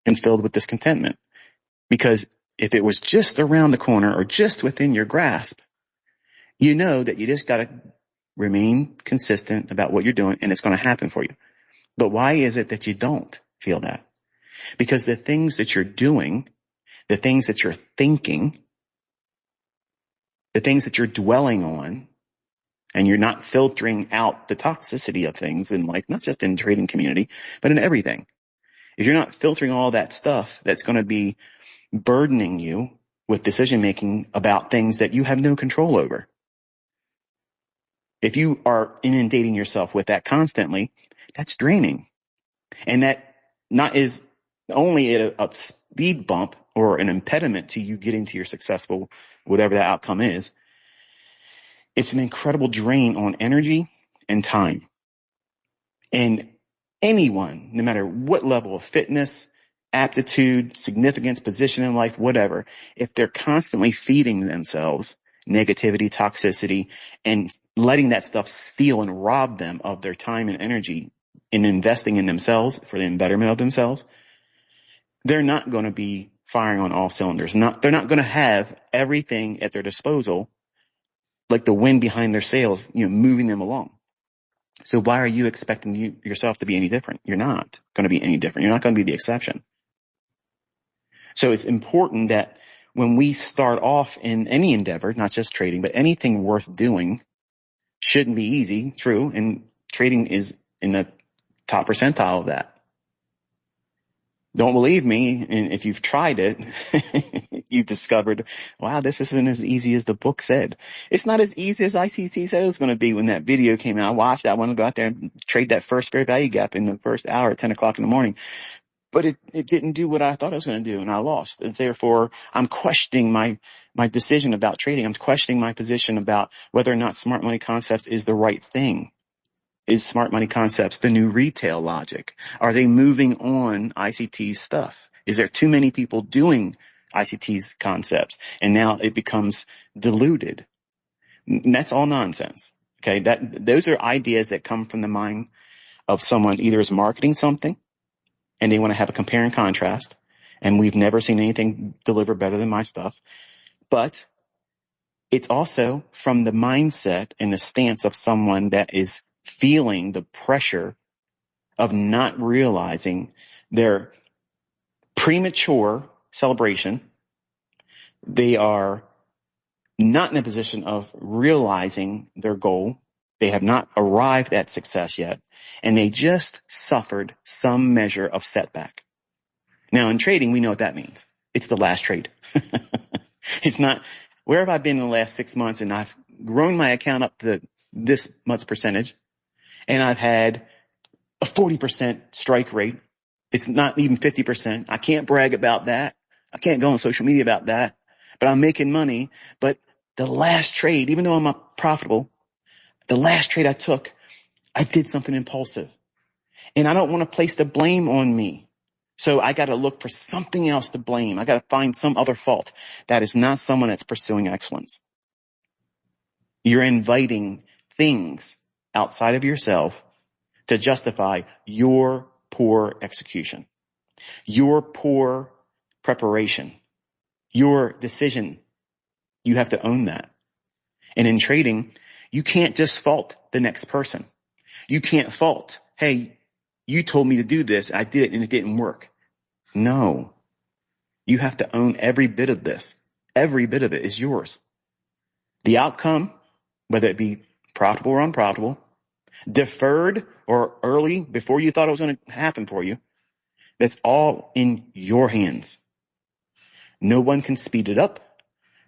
And filled with discontentment. Because if it was just around the corner or just within your grasp, you know that you just got to remain consistent about what you're doing and it's going to happen for you. But why is it that you don't feel that? Because the things that you're doing, the things that you're thinking, the things that you're dwelling on, and you're not filtering out the toxicity of things in life, not just in trading community, but in everything. If you're not filtering all that stuff that's going to be burdening you with decision making about things that you have no control over. If you are inundating yourself with that constantly, that's draining. And that not is only a speed bump or an impediment to you getting to your successful, whatever that outcome is. It's an incredible drain on energy and time. And anyone, no matter what level of fitness, aptitude, significance, position in life, whatever, if they're constantly feeding themselves negativity, toxicity, and letting that stuff steal and rob them of their time and energy in investing in themselves for the betterment of themselves, they're not going to be firing on all cylinders. They're not going to have everything at their disposal, like the wind behind their sails, moving them along. So why are you expecting yourself to be any different? You're not going to be any different. You're not going to be the exception. So it's important that when we start off in any endeavor, not just trading, but anything worth doing, shouldn't be easy, true, and trading is in the top percentile of that. Don't believe me, and if you've tried it, you've discovered, wow, this isn't as easy as the book said. It's not as easy as ICT said it was going to be when that video came out. I watched that. I want to go out there and trade that first fair value gap in the first hour at 10 o'clock in the morning. But it didn't do what I thought it was going to do, and I lost. And therefore, I'm questioning my decision about trading. I'm questioning my position about whether or not smart money concepts is the right thing. Is smart money concepts the new retail logic? Are they moving on ICT's stuff? Is there too many people doing ICT's concepts? And now it becomes diluted. And that's all nonsense. Okay. Those are ideas that come from the mind of someone either is marketing something and they want to have a compare and contrast. And we've never seen anything deliver better than my stuff. But it's also from the mindset and the stance of someone that is feeling the pressure of not realizing their premature celebration. They are not in a position of realizing their goal. They have not arrived at success yet, and they just suffered some measure of setback. Now, in trading, we know what that means. It's the last trade. It's not, where have I been in the last 6 months, and I've grown my account up to this much percentage, and I've had a 40% strike rate. It's not even 50%. I can't brag about that. I can't go on social media about that, but I'm making money. But the last trade, even though I'm not profitable, the last trade I took, I did something impulsive, and I don't want to place the blame on me. So I got to look for something else to blame. I got to find some other fault. That is not someone that's pursuing excellence. You're inviting things outside of yourself to justify your poor execution, your poor preparation, your decision. You have to own that. And in trading, you can't just fault the next person. You can't fault, hey, you told me to do this, I did it and it didn't work. No. You have to own every bit of this. Every bit of it is yours. The outcome, whether it be profitable or unprofitable, deferred or early before you thought it was going to happen for you, that's all in your hands. No one can speed it up.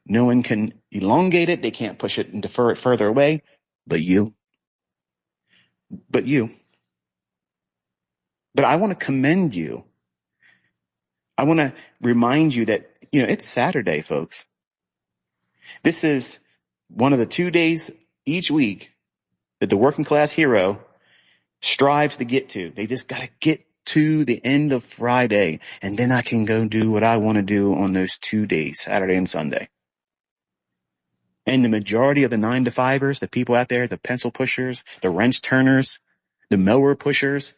No one can elongate it. They can't push it and defer it further away, but you. But you. But I want to commend you. I want to remind you that, it's Saturday, folks. This is one of the 2 days each week that the working class hero strives to get to. They just got to get to the end of Friday, and then I can go do what I want to do on those 2 days, Saturday and Sunday. And the majority of the 9-to-5ers, the people out there, the pencil pushers, the wrench turners, the mower pushers,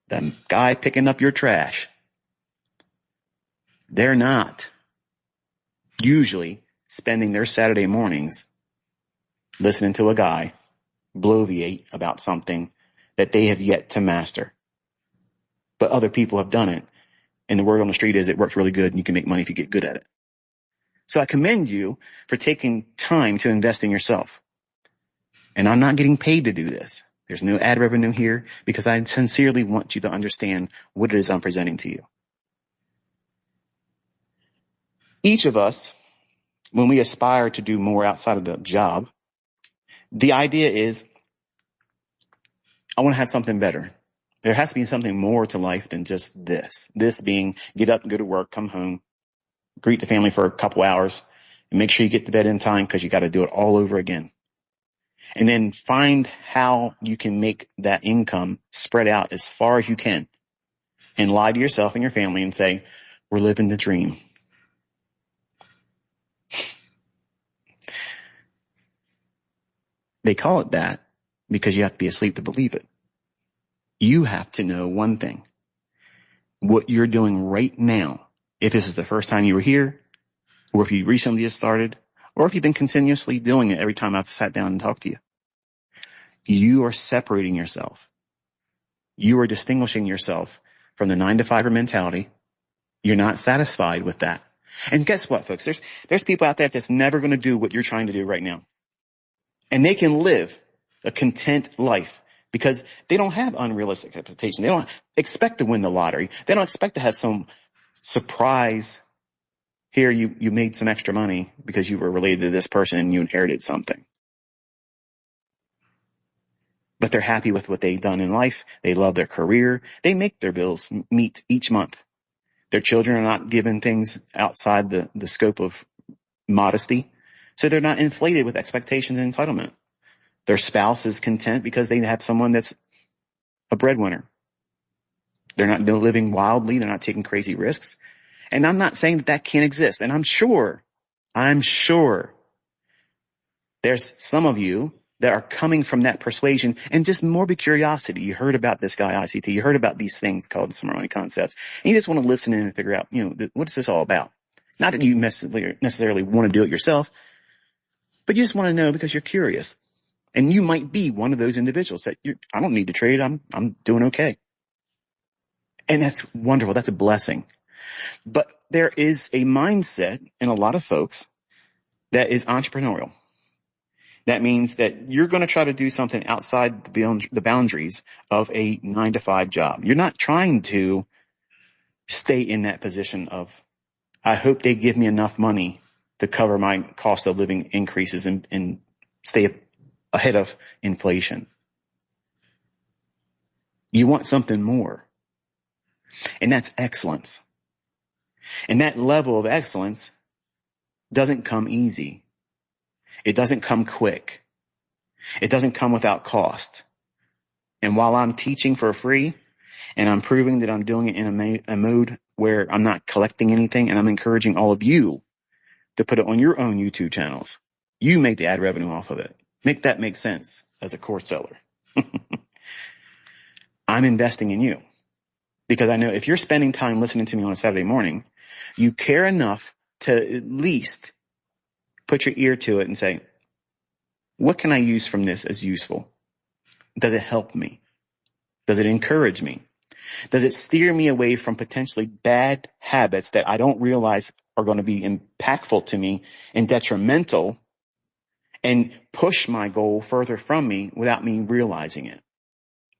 the guy picking up your trash, they're not usually spending their Saturday mornings listening to a guy bloviate about something that they have yet to master. But other people have done it. And the word on the street is it works really good and you can make money if you get good at it. So I commend you for taking time to invest in yourself. And I'm not getting paid to do this. There's no ad revenue here because I sincerely want you to understand what it is I'm presenting to you. Each of us, when we aspire to do more outside of the job, the idea is, I want to have something better. There has to be something more to life than just this. This being get up, go to work, come home, greet the family for a couple hours, and make sure you get to bed in time because you got to do it all over again. And then find how you can make that income spread out as far as you can and lie to yourself and your family and say, we're living the dream. They call it that because you have to be asleep to believe it. You have to know one thing. What you're doing right now, if this is the first time you were here, or if you recently just started, or if you've been continuously doing it every time I've sat down and talked to you, you are separating yourself. You are distinguishing yourself from the 9-to-5er mentality. You're not satisfied with that. And guess what, folks? There's people out there that's never going to do what you're trying to do right now. And they can live a content life because they don't have unrealistic expectations. They don't expect to win the lottery. They don't expect to have some surprise. Here, you made some extra money because you were related to this person and you inherited something. But they're happy with what they've done in life. They love their career. They make their bills meet each month. Their children are not given things outside the scope of modesty. So they're not inflated with expectations and entitlement. Their spouse is content because they have someone that's a breadwinner. They're not living wildly. They're not taking crazy risks. And I'm not saying that can't exist. And I'm sure there's some of you that are coming from that persuasion and just morbid curiosity. You heard about this guy, ICT. You heard about these things called smart money concepts. And you just want to listen in and figure out, what is this all about? Not that you necessarily want to do it yourself, but you just want to know because you're curious. And you might be one of those individuals that I don't need to trade. I'm doing okay. And that's wonderful. That's a blessing. But there is a mindset in a lot of folks that is entrepreneurial. That means that you're going to try to do something outside the boundaries of a 9-to-5 job. You're not trying to stay in that position of, I hope they give me enough money to cover my cost of living increases and stay ahead of inflation. You want something more. And that's excellence. And that level of excellence doesn't come easy. It doesn't come quick. It doesn't come without cost. And while I'm teaching for free and I'm proving that I'm doing it in a mode where I'm not collecting anything, and I'm encouraging all of you to put it on your own YouTube channels, you make the ad revenue off of it. Make that make sense as a course seller. I'm investing in you because I know if you're spending time listening to me on a Saturday morning, you care enough to at least put your ear to it and say, what can I use from this as useful? Does it help me? Does it encourage me? Does it steer me away from potentially bad habits that I don't realize are going to be impactful to me and detrimental and push my goal further from me without me realizing it?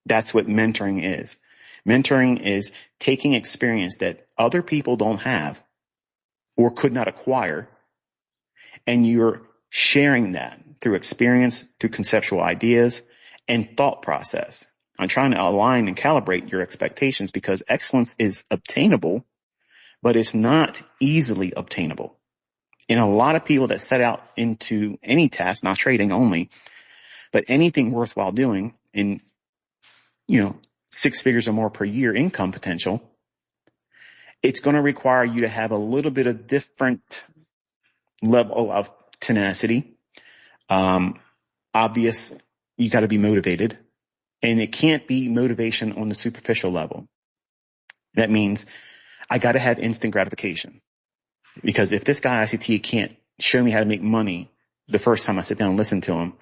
That's what mentoring is. Mentoring is taking experience that other people don't have or could not acquire, and you're sharing that through experience, through conceptual ideas, and thought process. I'm trying to align and calibrate your expectations because excellence is obtainable, but it's not easily obtainable. And a lot of people that set out into any task, not trading only, but anything worthwhile doing, and 6 figures or more per year income potential, it's going to require you to have a little bit of different level of tenacity. Obvious, you got to be motivated, and it can't be motivation on the superficial level. That means I got to have instant gratification, because if this guy ICT can't show me how to make money the first time I sit down and listen to him,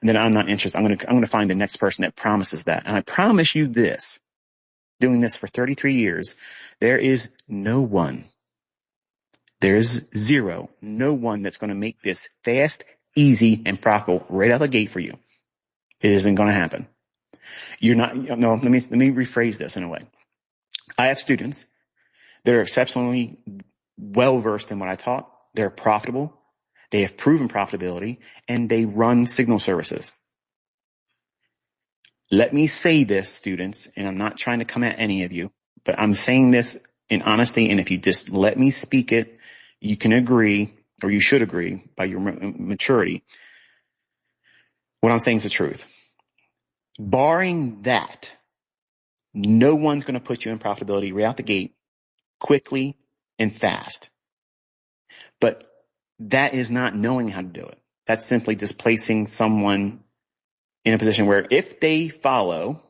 then I'm not interested. I'm going to find the next person that promises that. And I promise you this, doing this for 33 years, there is no one, there's zero, no one that's going to make this fast, easy, and profitable right out of the gate for you. It isn't going to happen. You're not, no, let me rephrase this in a way. I have students that are exceptionally well-versed in what I taught. They're profitable. They have proven profitability, and they run signal services. Let me say this, students, and I'm not trying to come at any of you, but I'm saying this in honesty, and if you just let me speak it, you can agree, or you should agree by your maturity. What I'm saying is the truth. Barring that, no one's going to put you in profitability right out the gate quickly and fast. But that is not knowing how to do it. That's simply just placing someone in a position where if they follow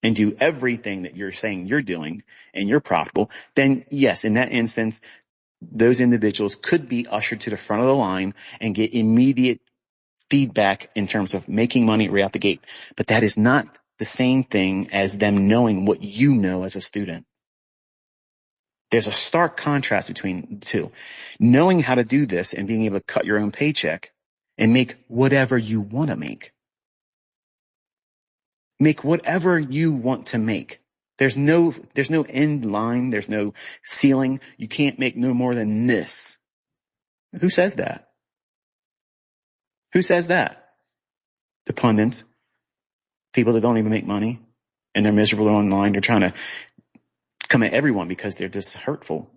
and do everything that you're saying you're doing and you're profitable, then yes, in that instance, those individuals could be ushered to the front of the line and get immediate feedback in terms of making money right out the gate. But that is not the same thing as them knowing what you know as a student. There's a stark contrast between the two. Knowing how to do this and being able to cut your own paycheck and make whatever you want to make. Make whatever you want to make. There's no end line. There's no ceiling. You can't make no more than this. Who says that? Who says that? The pundits. People that don't even make money and they're miserable online. They're trying to come at everyone because they're just hurtful.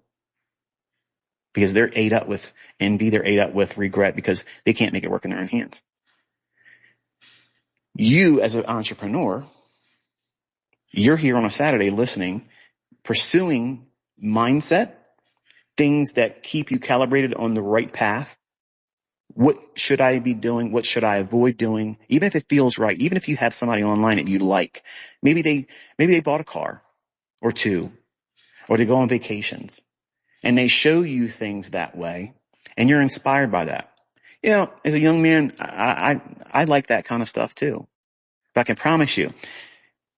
Because they're ate up with envy. They're ate up with regret because they can't make it work in their own hands. You as an entrepreneur, you're here on a Saturday listening, pursuing mindset, things that keep you calibrated on the right path. What should I be doing? What should I avoid doing? Even if it feels right, even if you have somebody online that you like, maybe they bought a car or two, or they go on vacations and they show you things that way and you're inspired by that. As a young man, I like that kind of stuff too. But I can promise you,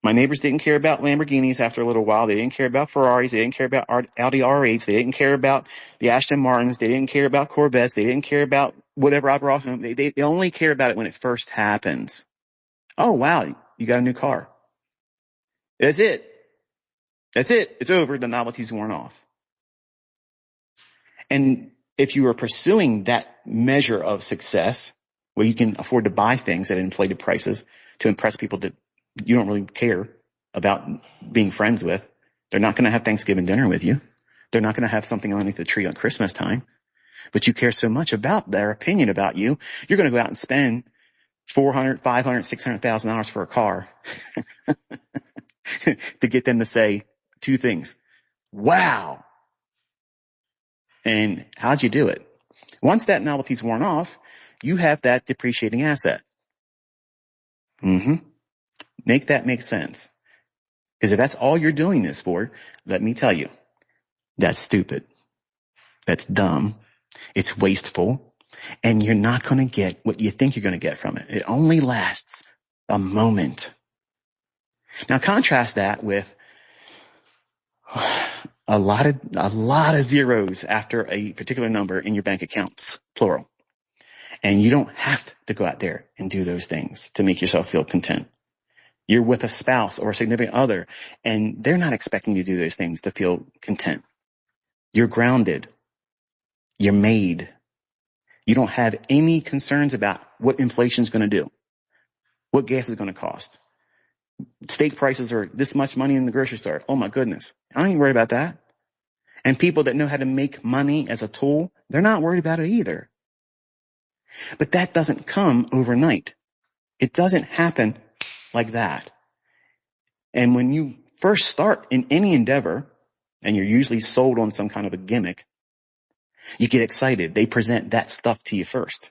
my neighbors didn't care about Lamborghinis after a little while. They didn't care about Ferraris. They didn't care about Audi R8s. They didn't care about the Aston Martins. They didn't care about Corvettes. They didn't care about whatever I brought home. They only care about it when it first happens. Oh, wow, you got a new car. That's it. It's over. The novelty's worn off. And if you are pursuing that measure of success, where you can afford to buy things at inflated prices to impress people that you don't really care about being friends with, they're not going to have Thanksgiving dinner with you. They're not going to have something underneath the tree on Christmas time. But you care so much about their opinion about you, you're going to go out and spend $400,000, $500,000, $600,000 for a car to get them to say two things. Wow. And how'd you do it? Once that novelty's worn off, you have that depreciating asset. Make that make sense. Because if that's all you're doing this for, let me tell you, that's stupid. That's dumb. It's wasteful. And you're not going to get what you think you're going to get from it. It only lasts a moment. Now contrast that with a lot of zeros after a particular number in your bank accounts, plural. And you don't have to go out there and do those things to make yourself feel content. You're with a spouse or a significant other, and they're not expecting you to do those things to feel content. You're grounded. You're made. You don't have any concerns about what inflation is going to do, what gas is going to cost. Steak prices are this much money in the grocery store. Oh my goodness. I don't even worry about that. And people that know how to make money as a tool, they're not worried about it either. But that doesn't come overnight. It doesn't happen like that. And when you first start in any endeavor, and you're usually sold on some kind of a gimmick, you get excited. They present that stuff to you first.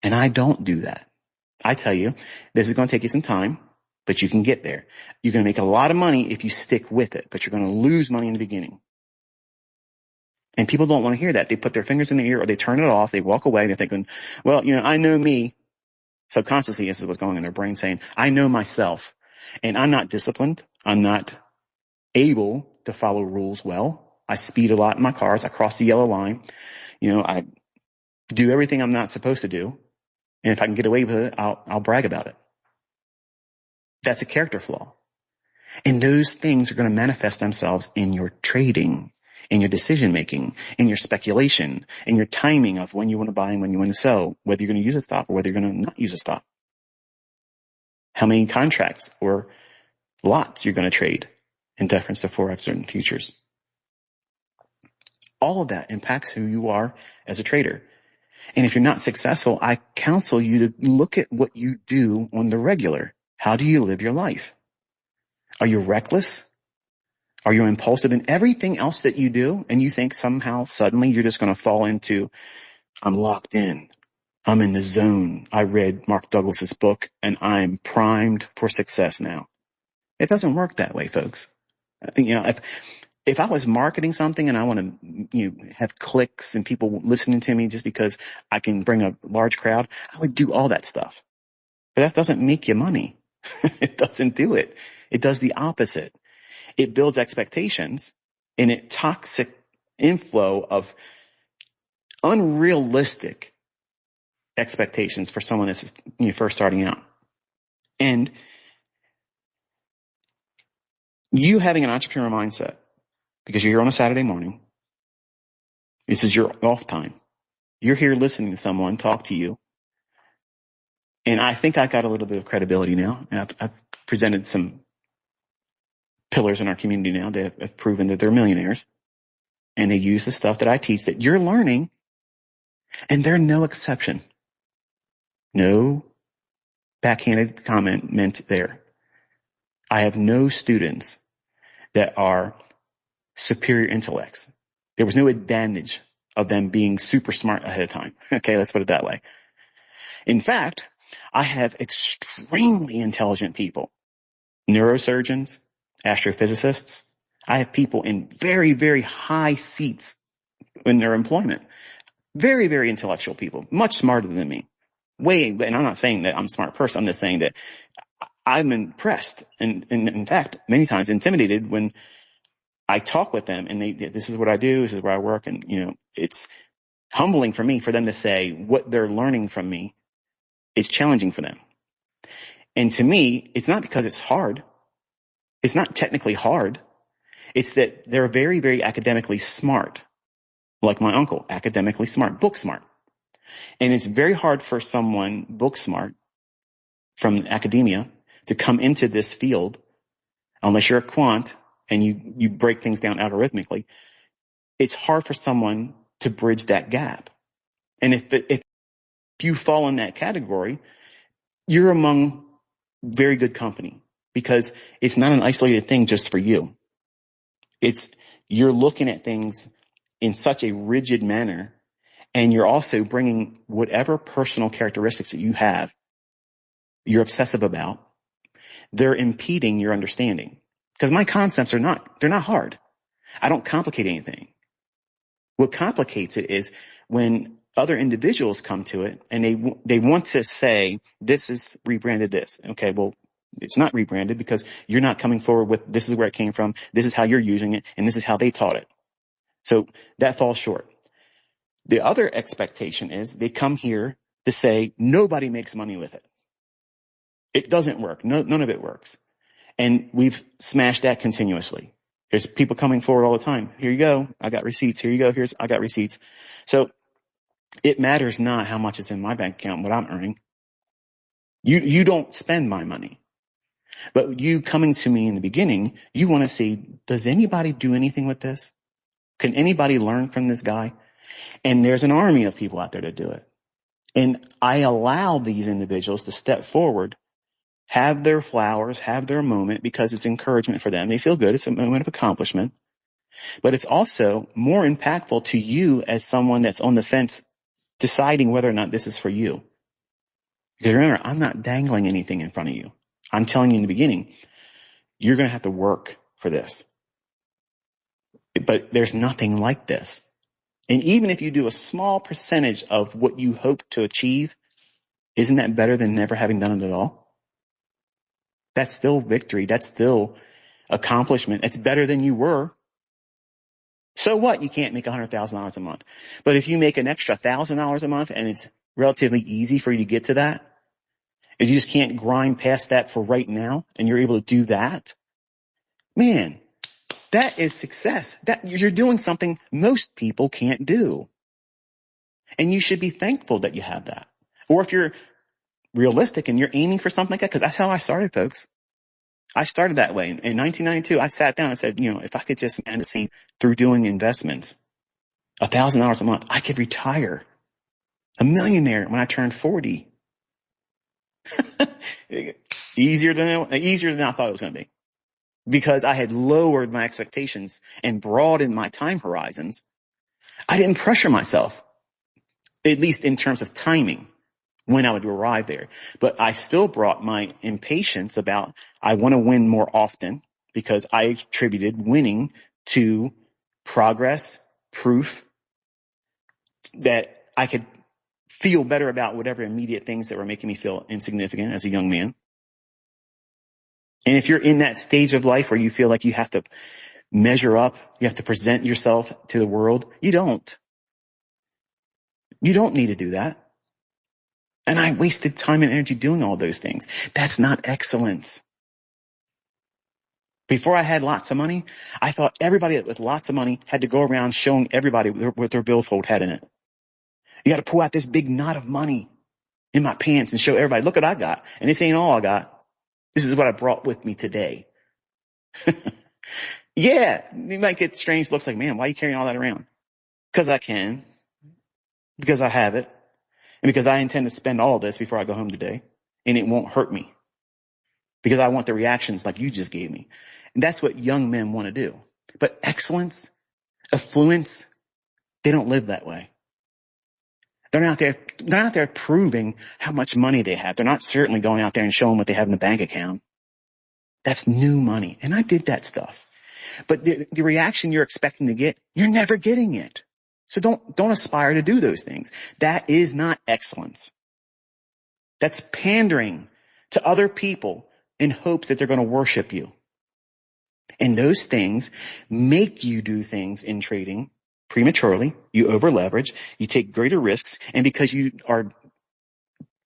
And I don't do that. I tell you, this is going to take you some time, but you can get there. You're going to make a lot of money if you stick with it, but you're going to lose money in the beginning. And people don't want to hear that. They put their fingers in their ear or they turn it off. They walk away. They're thinking, well, I know me. Subconsciously, this is what's going on in their brain saying, I know myself and I'm not disciplined. I'm not able to follow rules well. I speed a lot in my cars. I cross the yellow line. I do everything I'm not supposed to do. And if I can get away with it, I'll brag about it. That's a character flaw. And those things are going to manifest themselves in your trading, in your decision making, in your speculation, in your timing of when you want to buy and when you want to sell, whether you're going to use a stop or whether you're going to not use a stop. How many contracts or lots you're going to trade in deference to Forex and futures. All of that impacts who you are as a trader. And if you're not successful, I counsel you to look at what you do on the regular. How do you live your life? Are you reckless? Are you impulsive in everything else that you do? And you think somehow suddenly you're just going to fall into, I'm locked in. I'm in the zone. I read Mark Douglas's book and I'm primed for success now. It doesn't work that way, folks. If I was marketing something and I want to, have clicks and people listening to me just because I can bring a large crowd, I would do all that stuff. But that doesn't make you money. It doesn't do it. It does the opposite. It builds expectations and it toxic inflow of unrealistic expectations for someone that's first starting out. And you having an entrepreneurial mindset, because you're here on a Saturday morning, this is your off time. You're here listening to someone talk to you. And I think I got a little bit of credibility now. And I've presented some pillars in our community now that have proven that they're millionaires. And they use the stuff that I teach that you're learning. And they're no exception. No backhanded comment meant there. I have no students that are superior intellects. There was no advantage of them being super smart ahead of time. Okay, let's put it that way. In fact, I have extremely intelligent people, neurosurgeons, astrophysicists. I have people in very, very high seats in their employment. Very, very intellectual people, much smarter than me. And I'm not saying that I'm a smart person. I'm just saying that I'm impressed and in fact, many times intimidated when I talk with them and this is what I do, this is where I work. And, it's humbling for me for them to say what they're learning from me is challenging for them. And to me, it's not because it's hard. It's not technically hard. It's that they're very, very academically smart. Like my uncle, academically smart, book smart. And it's very hard for someone book smart from academia to come into this field unless you're a quant and you break things down algorithmically. It's hard for someone to bridge that gap. And if you fall in that category, you're among very good company because it's not an isolated thing just for you. You're looking at things in such a rigid manner, and you're also bringing whatever personal characteristics that you have, you're obsessive about, they're impeding your understanding. Because my concepts they're not hard. I don't complicate anything. What complicates it is when other individuals come to it and they want to say, this is rebranded this. Okay, well, it's not rebranded because you're not coming forward with this is where it came from, this is how you're using it, and this is how they taught it. So that falls short. The other expectation is they come here to say nobody makes money with it. It doesn't work. None of it works. And we've smashed that continuously. There's people coming forward all the time. Here you go. I got receipts. Here you go. I got receipts. So it matters not how much is in my bank account, what I'm earning. You don't spend my money. But you coming to me in the beginning, you want to see, does anybody do anything with this? Can anybody learn from this guy? And there's an army of people out there to do it. And I allow these individuals to step forward, have their flowers, have their moment, because it's encouragement for them. They feel good. It's a moment of accomplishment. But it's also more impactful to you as someone that's on the fence deciding whether or not this is for you. Because remember, I'm not dangling anything in front of you. I'm telling you in the beginning, you're going to have to work for this. But there's nothing like this. And even if you do a small percentage of what you hope to achieve, isn't that better than never having done it at all? That's still victory. That's still accomplishment. It's better than you were. So what? You can't make $100,000 a month. But if you make an extra $1,000 a month and it's relatively easy for you to get to that, if you just can't grind past that for right now and you're able to do that, man, that is success. That you're doing something most people can't do. And you should be thankful that you have that. Or if you're realistic and you're aiming for something like that, because that's how I started, folks. I started that way. In 1992, I sat down and said, if I could just manage to see through doing investments, $1,000 a month, I could retire a millionaire when I turned 40. Easier than I thought it was going to be, because I had lowered my expectations and broadened my time horizons. I didn't pressure myself, at least in terms of timing, when I would arrive there. But I still brought my impatience about, I want to win more often, because I attributed winning to progress, proof that I could feel better about whatever immediate things that were making me feel insignificant as a young man. And if you're in that stage of life where you feel like you have to measure up, you have to present yourself to the world, you don't. You don't need to do that. And I wasted time and energy doing all those things. That's not excellence. Before I had lots of money, I thought everybody with lots of money had to go around showing everybody what their billfold had in it. You got to pull out this big knot of money in my pants and show everybody, look what I got. And this ain't all I got. This is what I brought with me today. Yeah, you might get strange looks like, man, why are you carrying all that around? Because I can. Because I have it. And because I intend to spend all this before I go home today. And it won't hurt me. Because I want the reactions like you just gave me. And that's what young men want to do. But excellence, affluence, they don't live that way. They're not out there proving how much money they have. They're not certainly going out there and showing what they have in the bank account. That's new money. And I did that stuff. But the reaction you're expecting to get, you're never getting it. So don't aspire to do those things. That is not excellence. That's pandering to other people in hopes that they're going to worship you. And those things make you do things in trading prematurely. You over leverage, you take greater risks, and because you are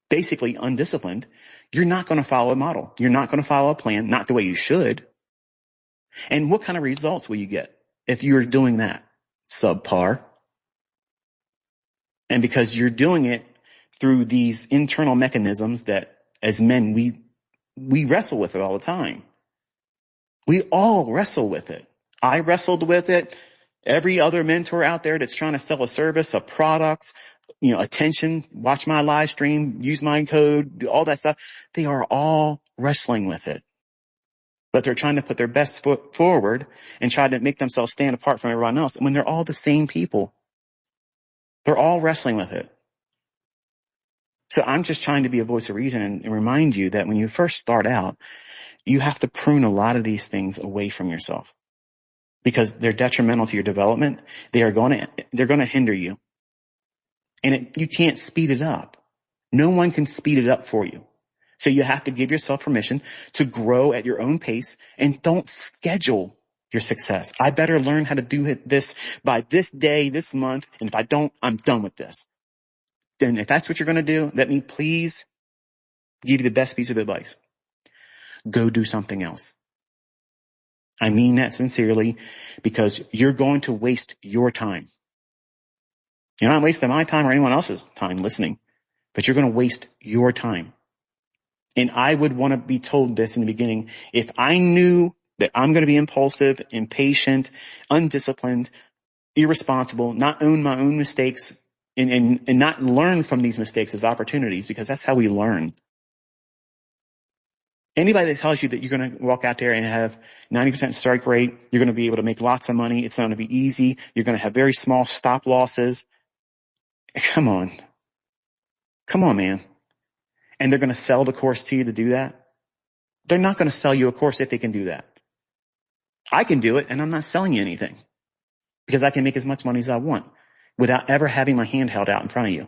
basically undisciplined, you're not going to follow a model. You're not going to follow a plan, not the way you should. And what kind of results will you get if you're doing that? Subpar. And because you're doing it through these internal mechanisms that as men, we wrestle with it all the time. We all wrestle with it. I wrestled with it. Every other mentor out there that's trying to sell a service, a product, attention, watch my live stream, use my code, do all that stuff. They are all wrestling with it. But they're trying to put their best foot forward and try to make themselves stand apart from everyone else. And when they're all the same people, they're all wrestling with it. So I'm just trying to be a voice of reason and remind you that when you first start out, you have to prune a lot of these things away from yourself because they're detrimental to your development. They're going to hinder you. And you can't speed it up. No one can speed it up for you. So you have to give yourself permission to grow at your own pace and don't schedule your success. I better learn how to do this by this day, this month. And if I don't, I'm done with this. Then if that's what you're going to do, let me please give you the best piece of advice. Go do something else. I mean that sincerely because you're going to waste your time. You're not wasting my time or anyone else's time listening, but you're going to waste your time. And I would want to be told this in the beginning. If I knew that I'm going to be impulsive, impatient, undisciplined, irresponsible, not own my own mistakes, and not learn from these mistakes as opportunities, because that's how we learn. Anybody that tells you that you're going to walk out there and have 90% strike rate, you're going to be able to make lots of money, it's not going to be easy, you're going to have very small stop losses. Come on, man. And they're going to sell the course to you to do that? They're not going to sell you a course if they can do that. I can do it, and I'm not selling you anything because I can make as much money as I want without ever having my hand held out in front of you.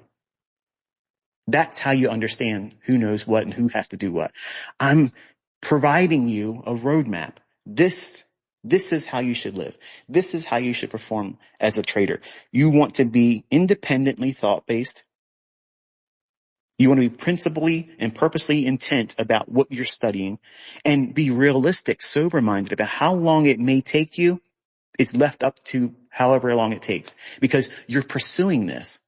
That's how you understand who knows what and who has to do what. I'm providing you a roadmap. This is how you should live. This is how you should perform as a trader. You want to be independently thought-based. You want to be principally and purposely intent about what you're studying, and be realistic, sober-minded about how long it may take you. It's left up to however long it takes, because you're pursuing this.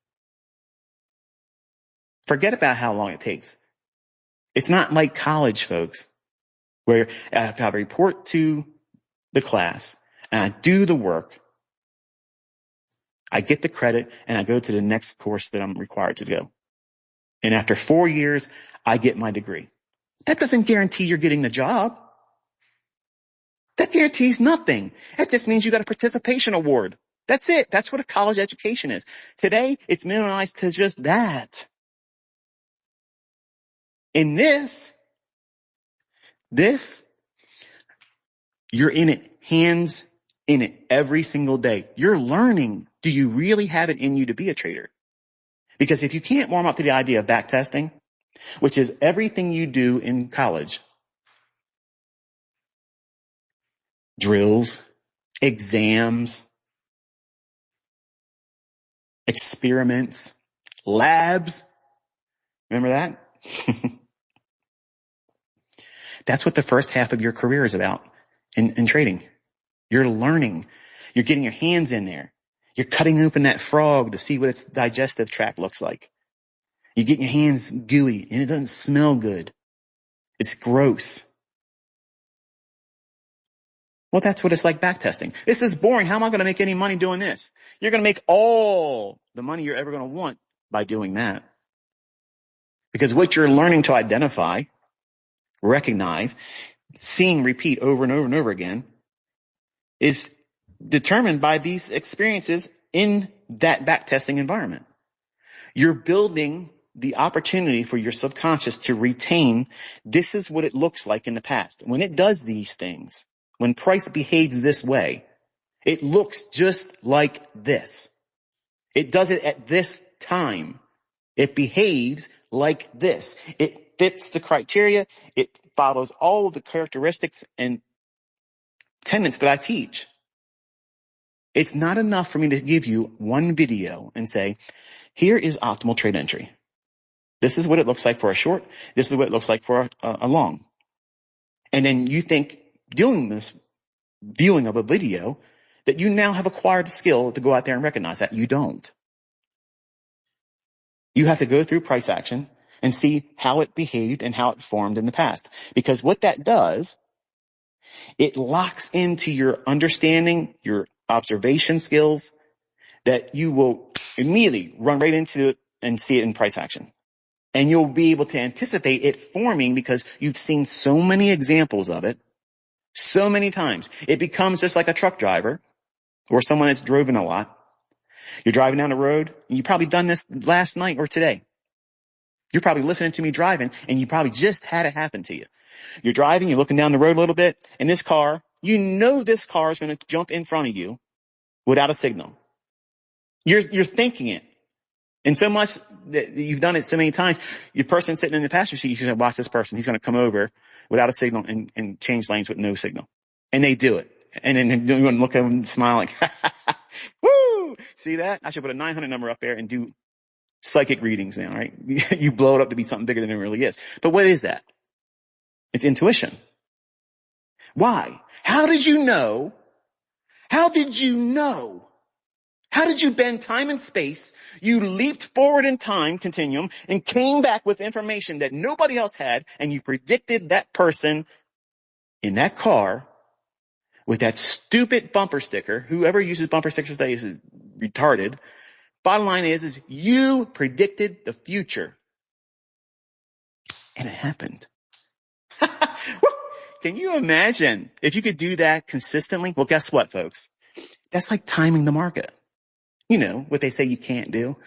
Forget about how long it takes. It's not like college, folks, where I have to report to the class and I do the work. I get the credit and I go to the next course that I'm required to go. And after 4 years, I get my degree. That doesn't guarantee you're getting the job. That guarantees nothing. That just means you got a participation award. That's it. That's what a college education is. Today, it's minimized to just that. In this, you're in it, hands in it every single day. You're learning. Do you really have it in you to be a trader? Because if you can't warm up to the idea of back testing, which is everything you do in college, drills, exams, experiments, labs, remember that? That's what the first half of your career is about in trading. You're learning. You're getting your hands in there. You're cutting open that frog to see what its digestive tract looks like. You're getting your hands gooey, and it doesn't smell good. It's gross. Well, that's what it's like backtesting. This is boring. How am I going to make any money doing this? You're going to make all the money you're ever going to want by doing that. Because what you're learning to identify, recognize, seeing repeat over and over and over again is determined by these experiences in that backtesting environment. You're building the opportunity for your subconscious to retain, this is what it looks like in the past. When it does these things, when price behaves this way, it looks just like this. It does it at this time. It behaves like this. It fits the criteria. It follows all of the characteristics and tenets that I teach. It's not enough for me to give you one video and say, here is optimal trade entry. This is what it looks like for a short. This is what it looks like for a long. And then you think doing this viewing of a video that you now have acquired the skill to go out there and recognize that. You don't. You have to go through price action and see how it behaved and how it formed in the past. Because what that does, it locks into your understanding, your observation skills, that you will immediately run right into it and see it in price action. And you'll be able to anticipate it forming because you've seen so many examples of it so many times. It becomes just like a truck driver or someone that's driven a lot. You're driving down the road, and you've probably done this last night or today. You're probably listening to me driving, and you probably just had it happen to you. You're driving, you're looking down the road a little bit, and this car, you know this car is going to jump in front of you without a signal. You're thinking it. And so much that you've done it so many times, your person sitting in the passenger seat, you should watch this person. He's going to come over without a signal and change lanes with no signal. And they do it. And then you want to look at them and smile like, woo! See that? I should put a 900 number up there and do psychic readings now, right? You blow it up to be something bigger than it really is. But what is that? It's intuition. Why? How did you know? How did you know? How did you bend time and space? You leaped forward in time continuum and came back with information that nobody else had, and you predicted that person in that car with that stupid bumper sticker. Whoever uses bumper stickers today is retarded. Bottom line is you predicted the future. And it happened. Can you imagine if you could do that consistently? Well, guess what, folks? That's like timing the market. You know what they say you can't do.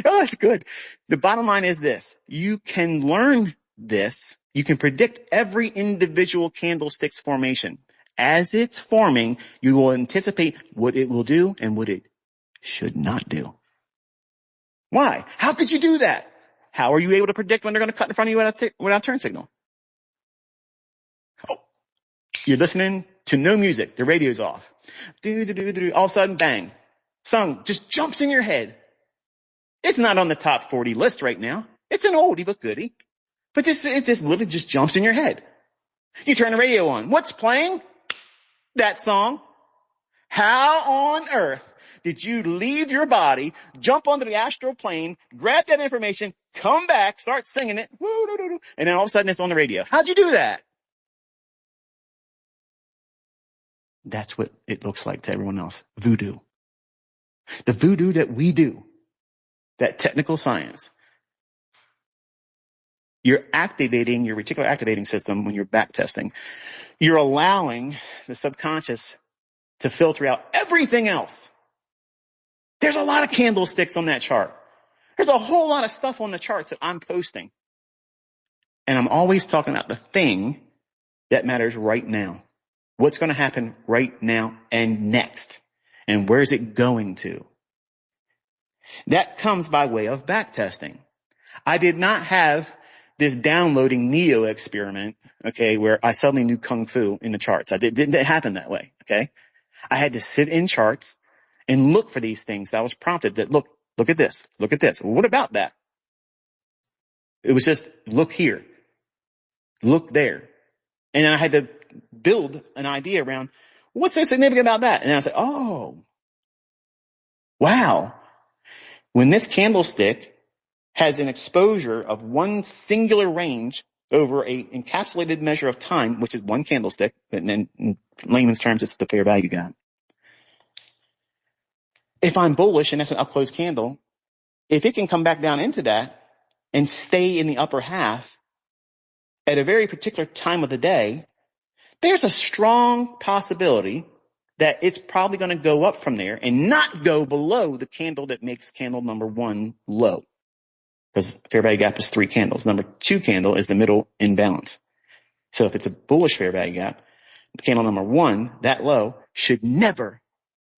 Oh, that's good. The bottom line is this. You can learn this. You can predict every individual candlestick's formation. As it's forming, you will anticipate what it will do and what it should not do. Why? How could you do that? How are you able to predict when they're going to cut in front of you without turn signal? Oh, you're listening to no music. The radio's off. All of a sudden, bang. Song just jumps in your head. It's not on the top 40 list right now. It's an oldie but goodie. But it just literally just jumps in your head. You turn the radio on. What's playing? That song. How on earth did you leave your body, jump onto the astral plane, grab that information, come back, start singing it, and then all of a sudden it's on the radio? How'd you do that? That's what it looks like to everyone else. Voodoo. The voodoo that we do, that technical science. You're activating your reticular activating system when you're back testing. You're allowing the subconscious to filter out everything else. There's a lot of candlesticks on that chart. There's a whole lot of stuff on the charts that I'm posting. And I'm always talking about the thing that matters right now. What's going to happen right now and next? And where's it going to? That comes by way of back testing. I did not have this downloading Neo experiment, okay, where I suddenly knew Kung Fu in the charts. It didn't happen that way, okay? I had to sit in charts and look for these things that I was prompted that look at this, look at this. Well, what about that? It was just look here, look there. And I had to build an idea around what's so significant about that? And I said, oh, wow. When this candlestick has an exposure of one singular range over a encapsulated measure of time, which is one candlestick, and then in layman's terms, it's the fair value gap. If I'm bullish and that's an up close candle, if it can come back down into that and stay in the upper half at a very particular time of the day, there's a strong possibility that it's probably going to go up from there and not go below the candle that makes candle number one low. Because fair value gap is 3 candles. Number 2 candle is the middle imbalance. So if it's a bullish fair value gap, candle number 1, that low, should never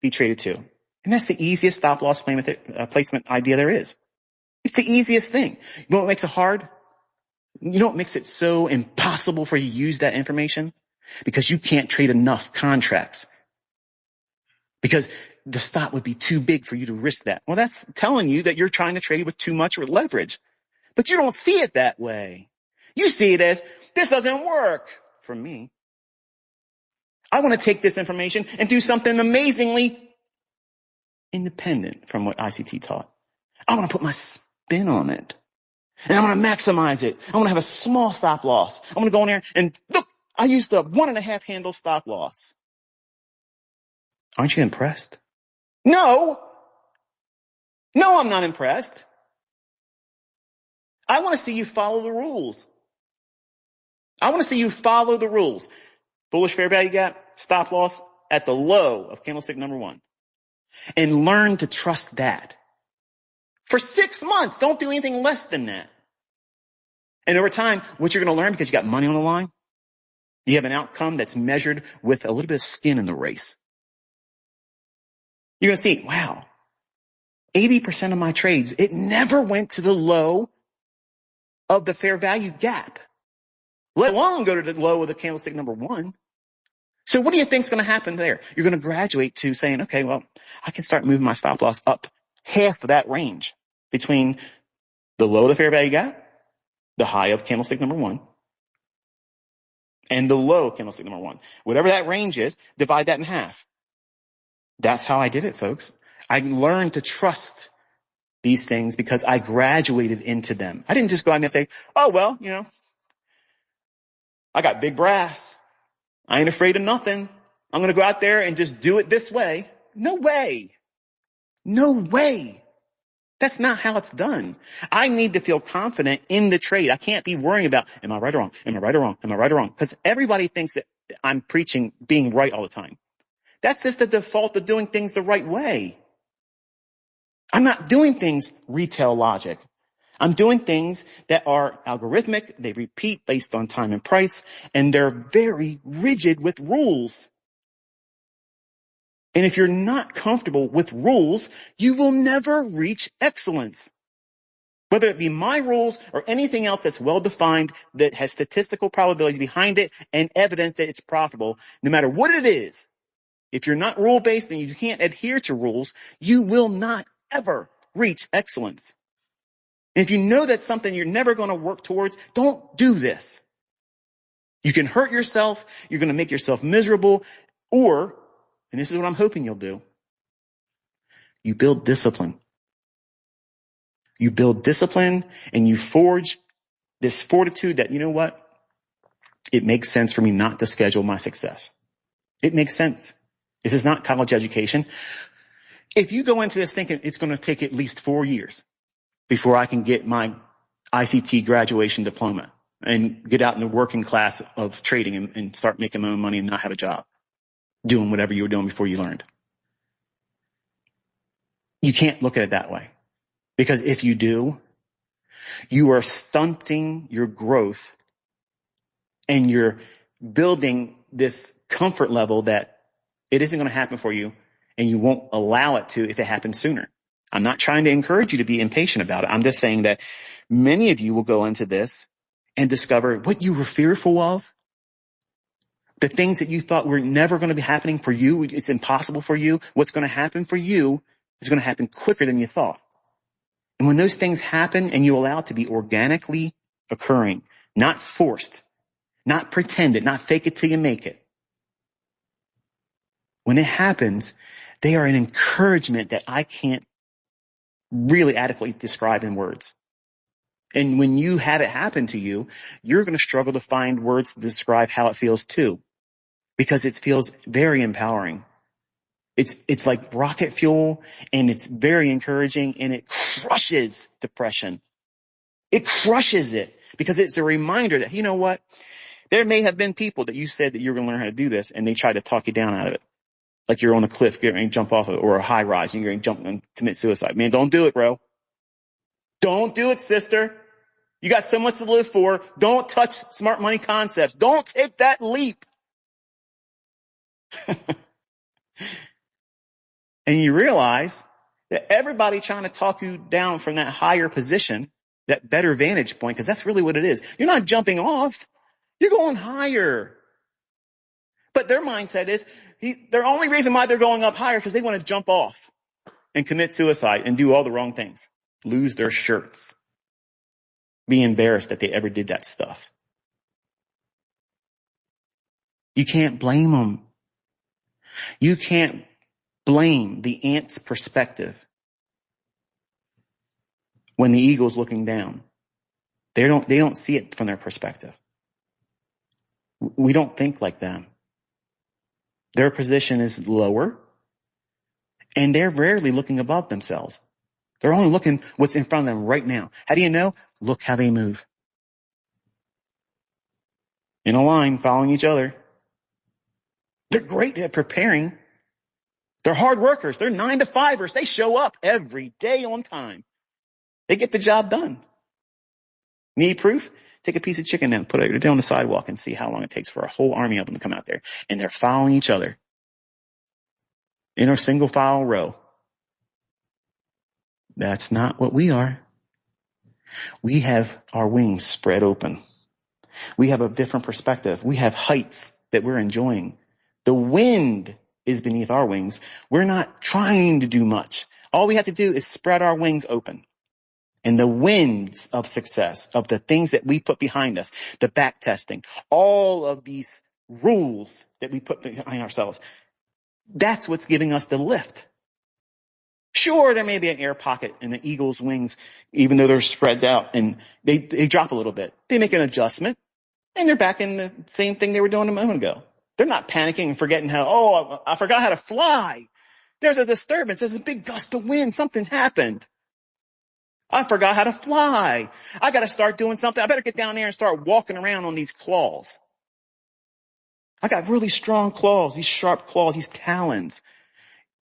be traded to. And that's the easiest stop loss placement idea there is. It's the easiest thing. You know what makes it hard? You know what makes it so impossible for you to use that information? Because you can't trade enough contracts. Because the stop would be too big for you to risk that. Well, that's telling you that you're trying to trade with too much leverage. But you don't see it that way. You see it as, this doesn't work for me. I want to take this information and do something amazingly independent from what ICT taught. I want to put my spin on it. And I want to maximize it. I want to have a small stop loss. I want to go in there and look, I used a 1.5 handle stop loss. Aren't you impressed? No, I'm not impressed. I want to see you follow the rules. I want to see you follow the rules. Bullish fair value gap, stop loss at the low of candlestick number 1. And learn to trust that. For 6 months, don't do anything less than that. And over time, what you're going to learn, because you got money on the line, you have an outcome that's measured with a little bit of skin in the race. You're going to see, wow, 80% of my trades, it never went to the low of the fair value gap, let alone go to the low of the candlestick number 1. So what do you think is going to happen there? You're going to graduate to saying, okay, well, I can start moving my stop loss up half of that range between the low of the fair value gap, the high of candlestick number 1, and the low of candlestick number 1. Whatever that range is, divide that in half. That's how I did it, folks. I learned to trust these things because I graduated into them. I didn't just go out and say, oh, well, I got big brass. I ain't afraid of nothing. I'm going to go out there and just do it this way. No way. No way. That's not how it's done. I need to feel confident in the trade. I can't be worrying about, am I right or wrong? Am I right or wrong? Am I right or wrong? Because everybody thinks that I'm preaching being right all the time. That's just the default of doing things the right way. I'm not doing things retail logic. I'm doing things that are algorithmic. They repeat based on time and price, and they're very rigid with rules. And if you're not comfortable with rules, you will never reach excellence. Whether it be my rules or anything else that's well defined, that has statistical probabilities behind it and evidence that it's profitable, no matter what it is, if you're not rule based and you can't adhere to rules, you will not ever reach excellence. And if you know that's something you're never going to work towards, don't do this. You can hurt yourself. You're going to make yourself miserable. Or, and this is what I'm hoping you'll do, you build discipline. You build discipline and you forge this fortitude that, you know what? It makes sense for me not to schedule my success. It makes sense. This is not college education. If you go into this thinking it's going to take at least 4 years before I can get my ICT graduation diploma and get out in the working class of trading and start making my own money and not have a job, doing whatever you were doing before you learned. You can't look at it that way. Because if you do, you are stunting your growth and you're building this comfort level that it isn't going to happen for you and you won't allow it to if it happens sooner. I'm not trying to encourage you to be impatient about it. I'm just saying that many of you will go into this and discover what you were fearful of, the things that you thought were never going to be happening for you. It's impossible for you. What's going to happen for you is going to happen quicker than you thought. And when those things happen and you allow it to be organically occurring, not forced, not pretended, not fake it till you make it. When it happens, they are an encouragement that I can't really adequately describe in words. And when you have it happen to you, you're going to struggle to find words to describe how it feels too, because it feels very empowering. It's like rocket fuel, and it's very encouraging, and it crushes depression. It crushes it because it's a reminder that, you know what? There may have been people that you said that you were going to learn how to do this, and they tried to talk you down out of it. Like you're on a cliff, getting ready to jump off of it, or a high rise, and you're going to jump and commit suicide. Man, don't do it, bro. Don't do it, sister. You got so much to live for. Don't touch smart money concepts. Don't take that leap. And you realize that everybody trying to talk you down from that higher position, that better vantage point, because that's really what it is. You're not jumping off. You're going higher. But their mindset is, their only reason why they're going up higher because they want to jump off and commit suicide and do all the wrong things. Lose their shirts. Be embarrassed that they ever did that stuff. You can't blame them. You can't blame the ant's perspective when the eagle's looking down. They don't see it from their perspective. We don't think like them. Their position is lower, and they're rarely looking above themselves. They're only looking what's in front of them right now. How do you know? Look how they move. In a line, following each other. They're great at preparing. They're hard workers. They're 9 to 5ers. They show up every day on time. They get the job done. Need proof? Take a piece of chicken down, put it on the sidewalk, and see how long it takes for a whole army of them to come out there. And they're following each other in a single file row. That's not what we are. We have our wings spread open. We have a different perspective. We have heights that we're enjoying. The wind is beneath our wings. We're not trying to do much. All we have to do is spread our wings open. And the winds of success, of the things that we put behind us, the back testing, all of these rules that we put behind ourselves, that's what's giving us the lift. Sure, there may be an air pocket in the eagle's wings, even though they're spread out and they drop a little bit. They make an adjustment and they're back in the same thing they were doing a moment ago. They're not panicking and forgetting I forgot how to fly. There's a disturbance. There's a big gust of wind. Something happened. I forgot how to fly. I got to start doing something. I better get down there and start walking around on these claws. I got really strong claws, these sharp claws, these talons.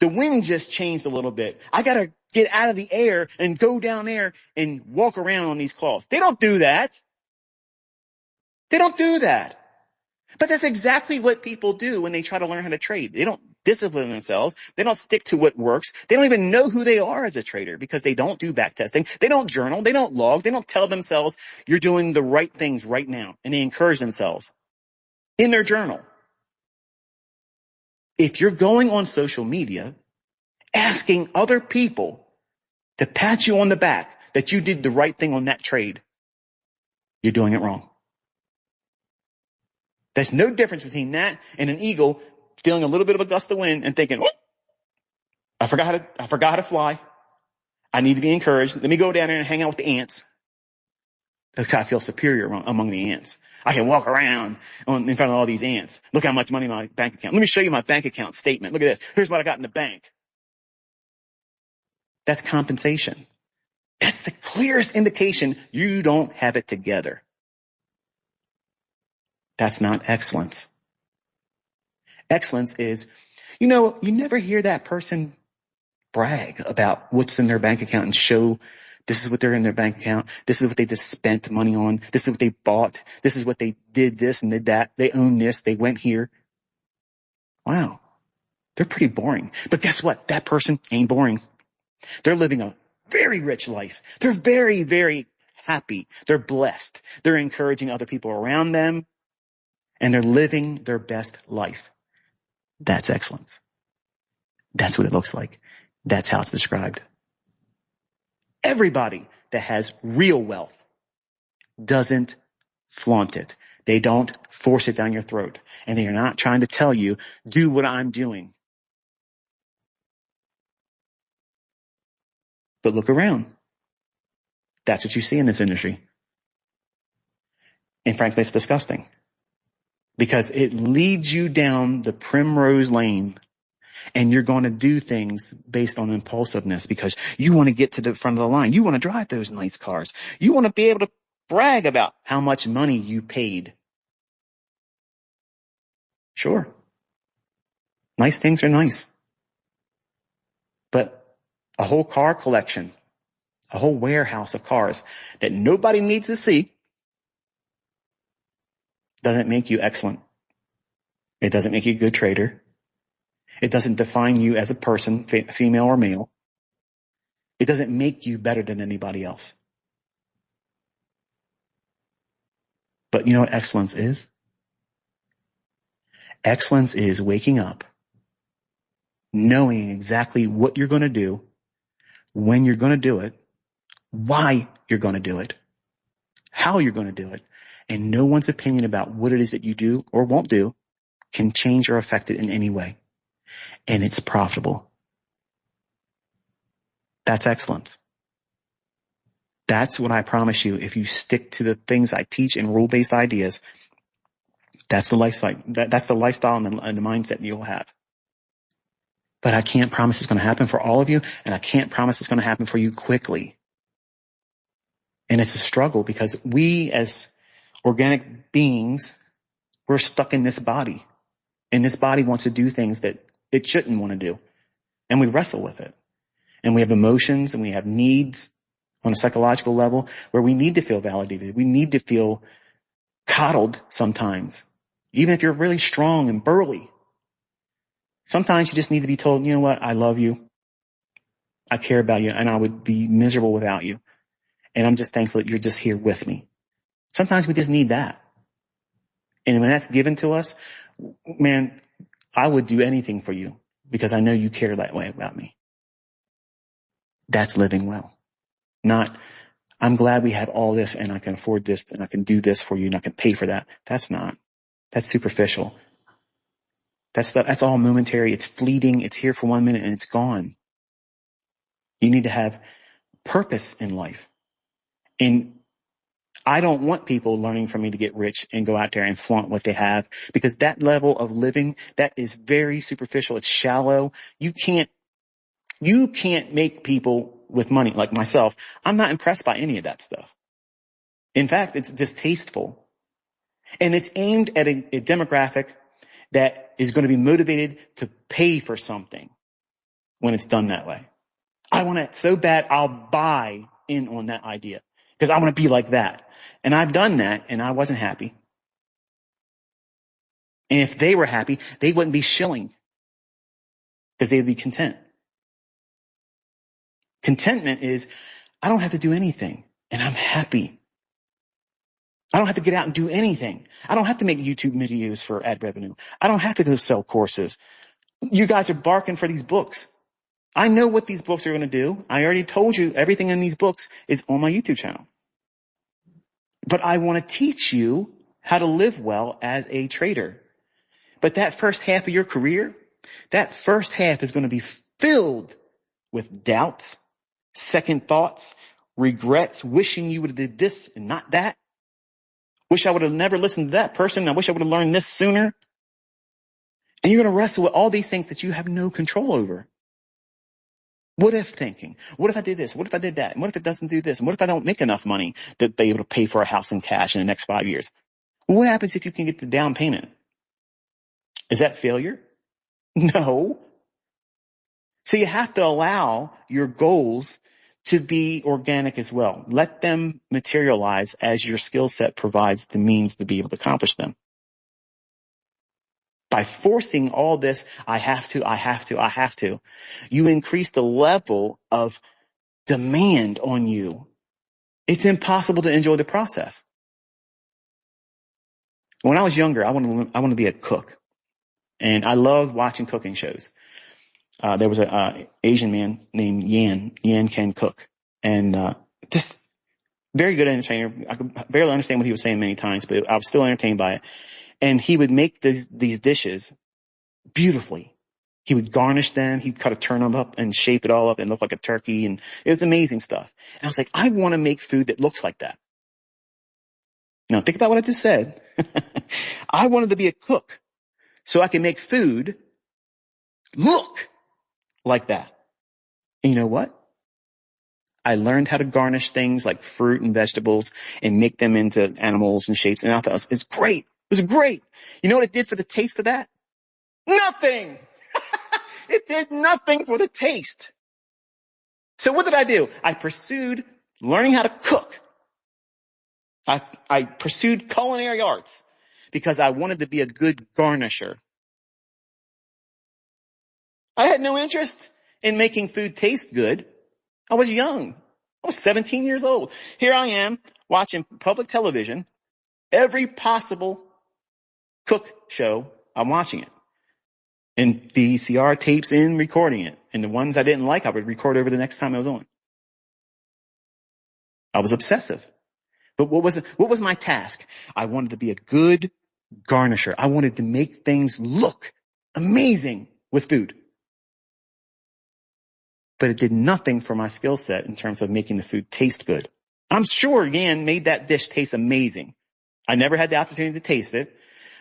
The wind just changed a little bit. I got to get out of the air and go down there and walk around on these claws. They don't do that. They don't do that. But that's exactly what people do when they try to learn how to trade. They don't discipline themselves. They don't stick to what works. They don't even know who they are as a trader because they don't do back testing. They don't journal. They don't log. They don't tell themselves you're doing the right things right now. And they encourage themselves in their journal. If you're going on social media, asking other people to pat you on the back that you did the right thing on that trade, you're doing it wrong. There's no difference between that and an eagle feeling a little bit of a gust of wind and thinking, oh, I forgot how to fly. I need to be encouraged. Let me go down there and hang out with the ants. Because I feel superior among the ants. I can walk around in front of all these ants. Look how much money in my bank account. Let me show you my bank account statement. Look at this. Here's what I got in the bank. That's compensation. That's the clearest indication you don't have it together. That's not excellence. Excellence is, you never hear that person brag about what's in their bank account and show this is what they're in their bank account. This is what they just spent money on. This is what they bought. This is what they did this and did that. They own this. They went here. Wow. They're pretty boring. But guess what? That person ain't boring. They're living a very rich life. They're very, very happy. They're blessed. They're encouraging other people around them. And they're living their best life. That's excellence. That's what it looks like. That's how it's described. Everybody that has real wealth doesn't flaunt it. They don't force it down your throat. And they are not trying to tell you, do what I'm doing. But look around. That's what you see in this industry. And frankly, it's disgusting. Because it leads you down the primrose lane and you're going to do things based on impulsiveness because you want to get to the front of the line. You want to drive those nice cars. You want to be able to brag about how much money you paid. Sure. Nice things are nice. But a whole car collection, a whole warehouse of cars that nobody needs to see doesn't make you excellent. It doesn't make you a good trader. It doesn't define you as a person, female or male. It doesn't make you better than anybody else. But you know what excellence is? Excellence is waking up, knowing exactly what you're going to do, when you're going to do it, why you're going to do it, how you're going to do it, and no one's opinion about what it is that you do or won't do can change or affect it in any way. And it's profitable. That's excellence. That's what I promise you. If you stick to the things I teach in rule-based ideas, that's the lifestyle. That's the lifestyle and the mindset you'll have. But I can't promise it's going to happen for all of you, and I can't promise it's going to happen for you quickly. And it's a struggle because we as organic beings, we're stuck in this body. And this body wants to do things that it shouldn't want to do. And we wrestle with it. And we have emotions and we have needs on a psychological level where we need to feel validated. We need to feel coddled sometimes. Even if you're really strong and burly. Sometimes you just need to be told, you know what? I love you. I care about you and I would be miserable without you. And I'm just thankful that you're just here with me. Sometimes we just need that. And when that's given to us, man, I would do anything for you because I know you care that way about me. That's living well. Not, I'm glad we have all this and I can afford this and I can do this for you and I can pay for that. That's superficial. That's all momentary. It's fleeting. It's here for 1 minute and it's gone. You need to have purpose in life. And I don't want people learning from me to get rich and go out there and flaunt what they have because that level of living, that is very superficial. It's shallow. You can't You can't make people with money like myself. I'm not impressed by any of that stuff. In fact, it's distasteful. And it's aimed at a demographic that is going to be motivated to pay for something when it's done that way. I want it so bad, I'll buy in on that idea because I want to be like that. And I've done that and I wasn't happy. And if they were happy, they wouldn't be shilling because they'd be content. Contentment is, I don't have to do anything and I'm happy. I don't have to get out and do anything. I don't have to make YouTube videos for ad revenue. I don't have to go sell courses. You guys are barking for these books. I know what these books are going to do. I already told you everything in these books is on my YouTube channel. But I want to teach you how to live well as a trader. But that first half of your career, that first half is going to be filled with doubts, second thoughts, regrets, wishing you would have did this and not that. Wish I would have never listened to that person. I wish I would have learned this sooner. And you're going to wrestle with all these things that you have no control over. What if thinking? What if I did this? What if I did that? And what if it doesn't do this? And what if I don't make enough money to be able to pay for a house in cash in the next 5 years? What happens if you can get the down payment? Is that failure? No. So you have to allow your goals to be organic as well. Let them materialize as your skill set provides the means to be able to accomplish them. By forcing all this, I have to, you increase the level of demand on you. It's impossible to enjoy the process. When I was younger, I wanted to be a cook. And I loved watching cooking shows. There was a Asian man named Yan Can Cook. And just very good entertainer. I could barely understand what he was saying many times, but I was still entertained by it. And he would make these dishes beautifully. He would garnish them. He'd cut a turnip up and shape it all up and look like a turkey. And it was amazing stuff. And I was like, I want to make food that looks like that. Now think about what I just said. I wanted to be a cook so I can make food look like that. And you know what? I learned how to garnish things like fruit and vegetables and make them into animals and shapes. And I thought it's great. It was great. You know what it did for the taste of that? Nothing. It did nothing for the taste. So what did I do? I pursued learning how to cook. I pursued culinary arts because I wanted to be a good garnisher. I had no interest in making food taste good. I was young. I was 17 years old. Here I am watching public television. Every possible cook show, I'm watching it. And VCR tapes in, recording it. And the ones I didn't like, I would record over the next time I was on. I was obsessive. But what was my task? I wanted to be a good garnisher. I wanted to make things look amazing with food. But it did nothing for my skill set in terms of making the food taste good. I'm sure Yan made that dish taste amazing. I never had the opportunity to taste it,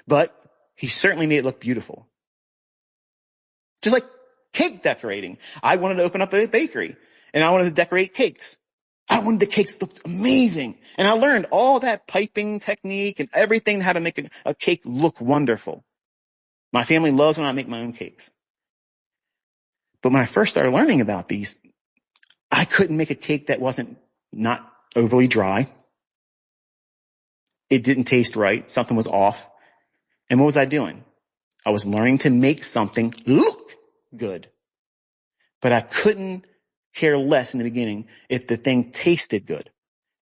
but he certainly made it look beautiful. Just like cake decorating. I wanted to open up a bakery and I wanted to decorate cakes. I wanted the cakes to look amazing. And I learned all that piping technique and everything, how to make a cake look wonderful. My family loves when I make my own cakes. But when I first started learning about these, I couldn't make a cake that wasn't not overly dry. It didn't taste right. Something was off. And what was I doing? I was learning to make something look good. But I couldn't care less in the beginning if the thing tasted good.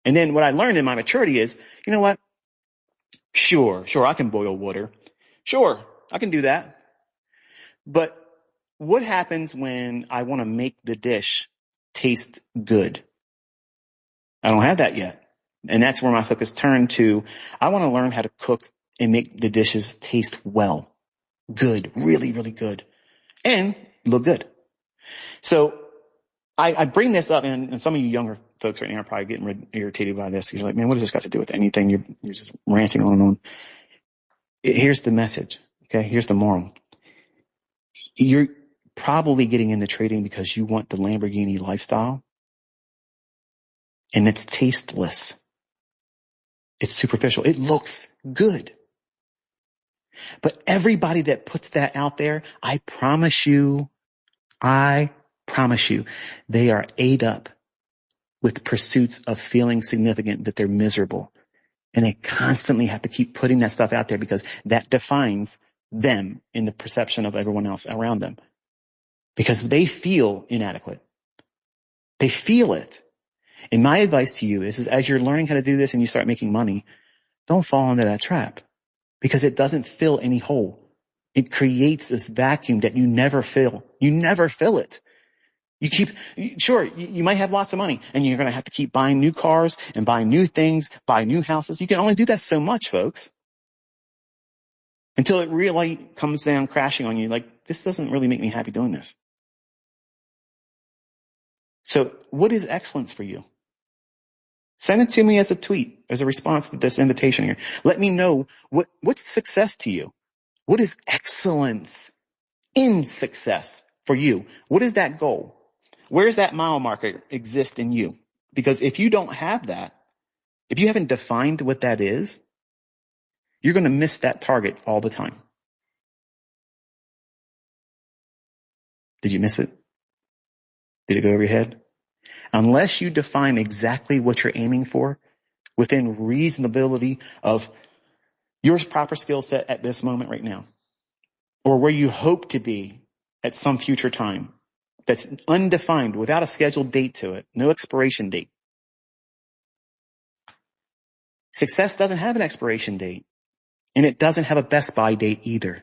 And then what I learned in my maturity is, you know what? Sure, I can boil water. Sure, I can do that. But what happens when I want to make the dish taste good? I don't have that yet. And that's where my focus turned to. I want to learn how to cook and make the dishes taste well. Good, really, really good. And look good. So I bring this up, and some of you younger folks right now are probably getting irritated by this. You're like, man, what does this got to do with anything? You're just ranting on and on. Here's the message. Okay. Here's the moral. probably getting into trading because you want the Lamborghini lifestyle, and it's tasteless. It's superficial. It looks good. But everybody that puts that out there, I promise you, they are ate up with pursuits of feeling significant, that they're miserable. And they constantly have to keep putting that stuff out there because that defines them in the perception of everyone else around them. Because they feel inadequate. They feel it. And my advice to you is as you're learning how to do this and you start making money, don't fall into that trap because it doesn't fill any hole. It creates this vacuum that you never fill. You never fill it. You might have lots of money and you're going to have to keep buying new cars and buying new things, buy new houses. You can only do that so much, folks. Until it really comes down crashing on you. Like, this doesn't really make me happy doing this. So what is excellence for you? Send it to me as a tweet, as a response to this invitation here. Let me know what's success to you? What is excellence in success for you? What is that goal? Where does that mile marker exist in you? Because if you don't have that, if you haven't defined what that is, you're going to miss that target all the time. Did you miss it? Did it go over your head? Unless you define exactly what you're aiming for within reasonability of your proper skill set at this moment right now, or where you hope to be at some future time that's undefined without a scheduled date to it, no expiration date. Success doesn't have an expiration date, and it doesn't have a best by date either.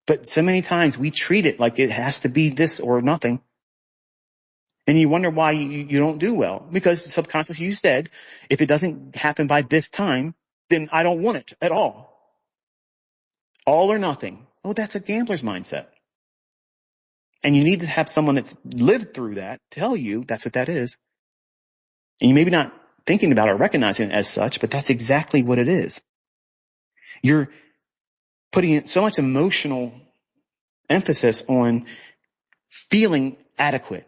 But so many times we treat it like it has to be this or nothing. And you wonder why you don't do well. Because subconsciously you said, if it doesn't happen by this time, then I don't want it at all. All or nothing. Oh, that's a gambler's mindset. And you need to have someone that's lived through that tell you that's what that is. And you may be not thinking about or recognizing it as such, but that's exactly what it is. You're putting in so much emotional emphasis on feeling adequate,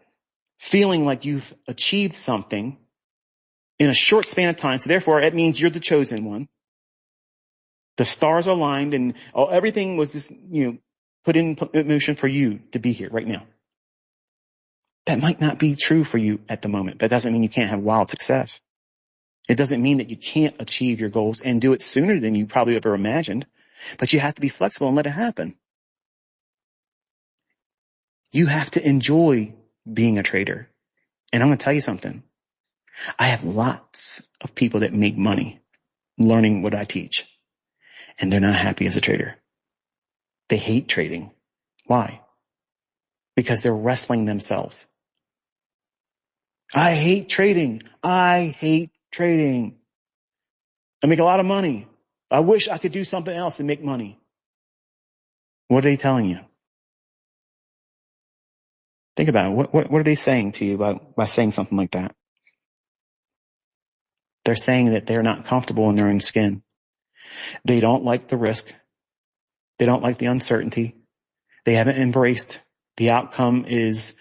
feeling like you've achieved something in a short span of time. So therefore, it means you're the chosen one. The stars are aligned and everything was just, put in motion for you to be here right now. That might not be true for you at the moment. That doesn't mean you can't have wild success. It doesn't mean that you can't achieve your goals and do it sooner than you probably ever imagined. But you have to be flexible and let it happen. You have to enjoy being a trader. And I'm going to tell you something. I have lots of people that make money learning what I teach. And they're not happy as a trader. They hate trading. Why? Because they're wrestling themselves. I hate trading. I hate trading. I make a lot of money. I wish I could do something else and make money. What are they telling you? Think about it. What are they saying to you by saying something like that? They're saying that they're not comfortable in their own skin. They don't like the risk. They don't like the uncertainty. They haven't embraced the outcome is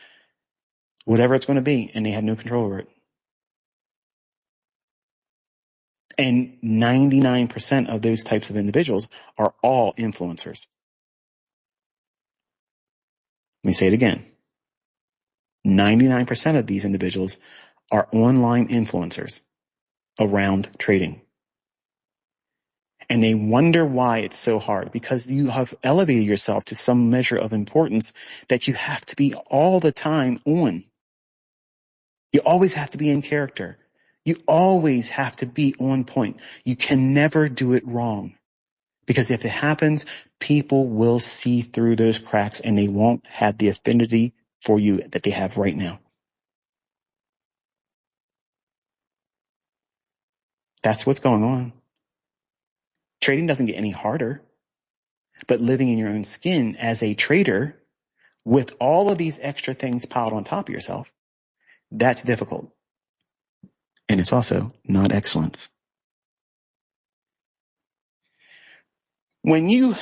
whatever it's going to be, and they have no control over it. And 99% of those types of individuals are all influencers. Let me say it again. 99% of these individuals are online influencers around trading. And they wonder why it's so hard, because you have elevated yourself to some measure of importance that you have to be all the time on. You always have to be in character. You always have to be on point. You can never do it wrong. Because if it happens, people will see through those cracks and they won't have the affinity for you that they have right now. That's what's going on. Trading doesn't get any harder, but living in your own skin as a trader with all of these extra things piled on top of yourself, that's difficult. And it's also not excellence. When you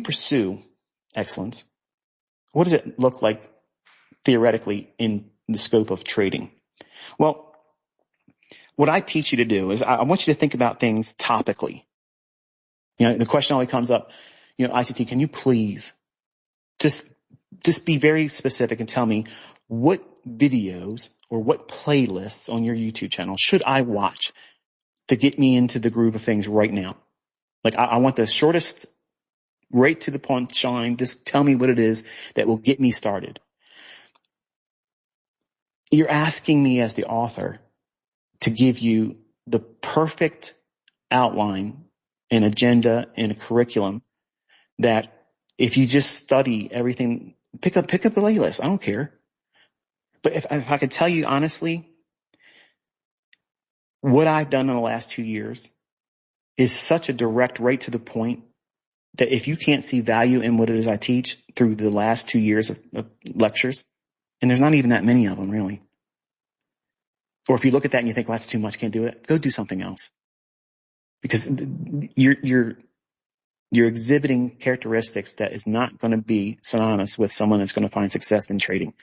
pursue excellence, what does it look like theoretically in the scope of trading? Well, what I teach you to do is I want you to think about things topically. The question always comes up, ICT, can you please just be very specific and tell me what videos or what playlists on your YouTube channel should I watch to get me into the groove of things right now? Like I want the shortest, right to the punchline. Just tell me what it is that will get me started. You're asking me as the author to give you the perfect outline, an agenda, and a curriculum that if you just study everything, pick up a playlist. I don't care. But if I could tell you honestly, what I've done in the last 2 years is such a direct, right to the point that if you can't see value in what it is I teach through the last 2 years of lectures, and there's not even that many of them really, or if you look at that and you think, well, that's too much, can't do it, go do something else. Because you're exhibiting characteristics that is not going to be synonymous with someone that's going to find success in trading.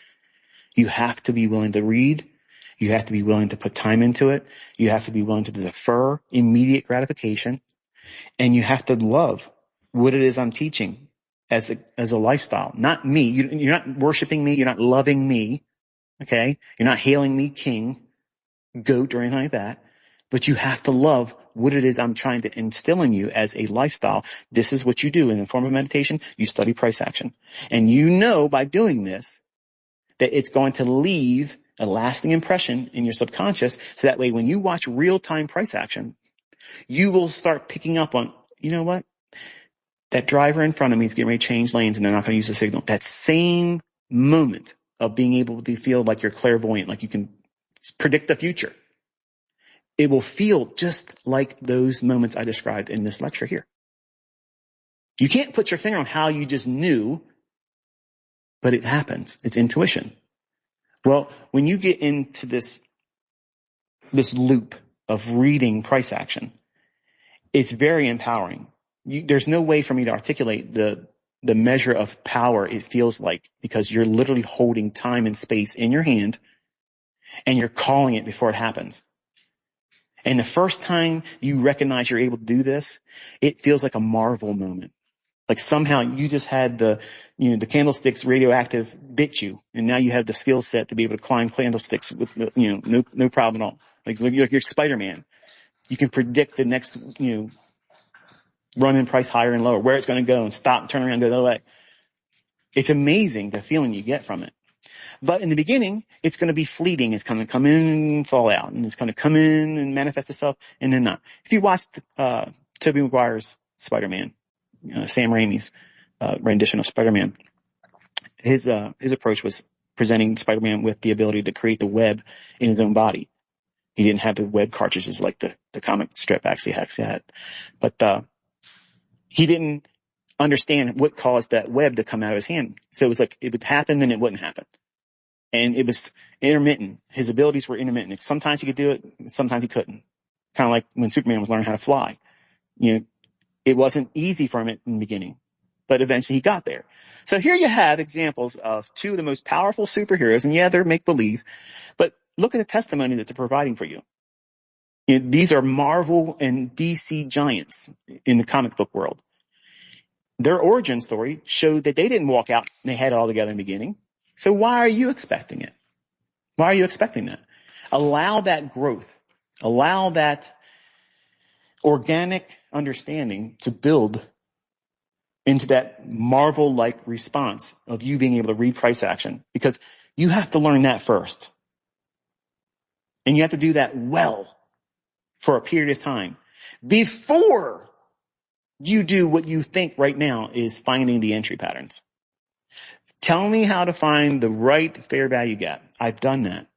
You have to be willing to read. You have to be willing to put time into it. You have to be willing to defer immediate gratification. And you have to love what it is I'm teaching as a lifestyle. Not me. You're not worshiping me. You're not loving me. Okay? You're not hailing me king, goat, or anything like that. But you have to love what it is I'm trying to instill in you as a lifestyle. This is what you do in the form of meditation. You study price action. And by doing this, that it's going to leave a lasting impression in your subconscious. So that way, when you watch real-time price action, you will start picking up on, you know what? That driver in front of me is getting ready to change lanes and they're not going to use the signal. That same moment of being able to feel like you're clairvoyant, like you can predict the future. It will feel just like those moments I described in this lecture here. You can't put your finger on how you just knew, but it happens. It's intuition. Well, when you get into this loop of reading price action, it's very empowering. There's no way for me to articulate the measure of power it feels like, because you're literally holding time and space in your hand and you're calling it before it happens. And the first time you recognize you're able to do this, it feels like a Marvel moment. Like somehow you just had the candlesticks radioactive bit you, and now you have the skill set to be able to climb candlesticks with, no problem at all. Like you're Spider-Man. You can predict the next, run in price higher and lower, where it's going to go, and stop, turn around, and go the other way. It's amazing the feeling you get from it. But in the beginning, it's going to be fleeting. It's going to come in and fall out, and it's going to come in and manifest itself, and then not. If you watched Tobey Maguire's Spider-Man, Sam Raimi's rendition of Spider-Man, his approach was presenting Spider-Man with the ability to create the web in his own body. He didn't have the web cartridges like the comic strip actually had. But he didn't understand what caused that web to come out of his hand. So it was like it would happen, then it wouldn't happen. And it was intermittent. His abilities were intermittent. Sometimes he could do it, sometimes he couldn't. Kind of like when Superman was learning how to fly. It wasn't easy for him in the beginning, but eventually he got there. So here you have examples of two of the most powerful superheroes, and yeah, they're make-believe, but look at the testimony that they're providing for you. These are Marvel and DC giants in the comic book world. Their origin story showed that they didn't walk out and they had it all together in the beginning. So why are you expecting it? Why are you expecting that? Allow that growth. Allow that organic understanding to build into that Marvel-like response of you being able to read price action, because you have to learn that first. And you have to do that well for a period of time before you do what you think right now is finding the entry patterns. Tell me how to find the right fair value gap. I've done that.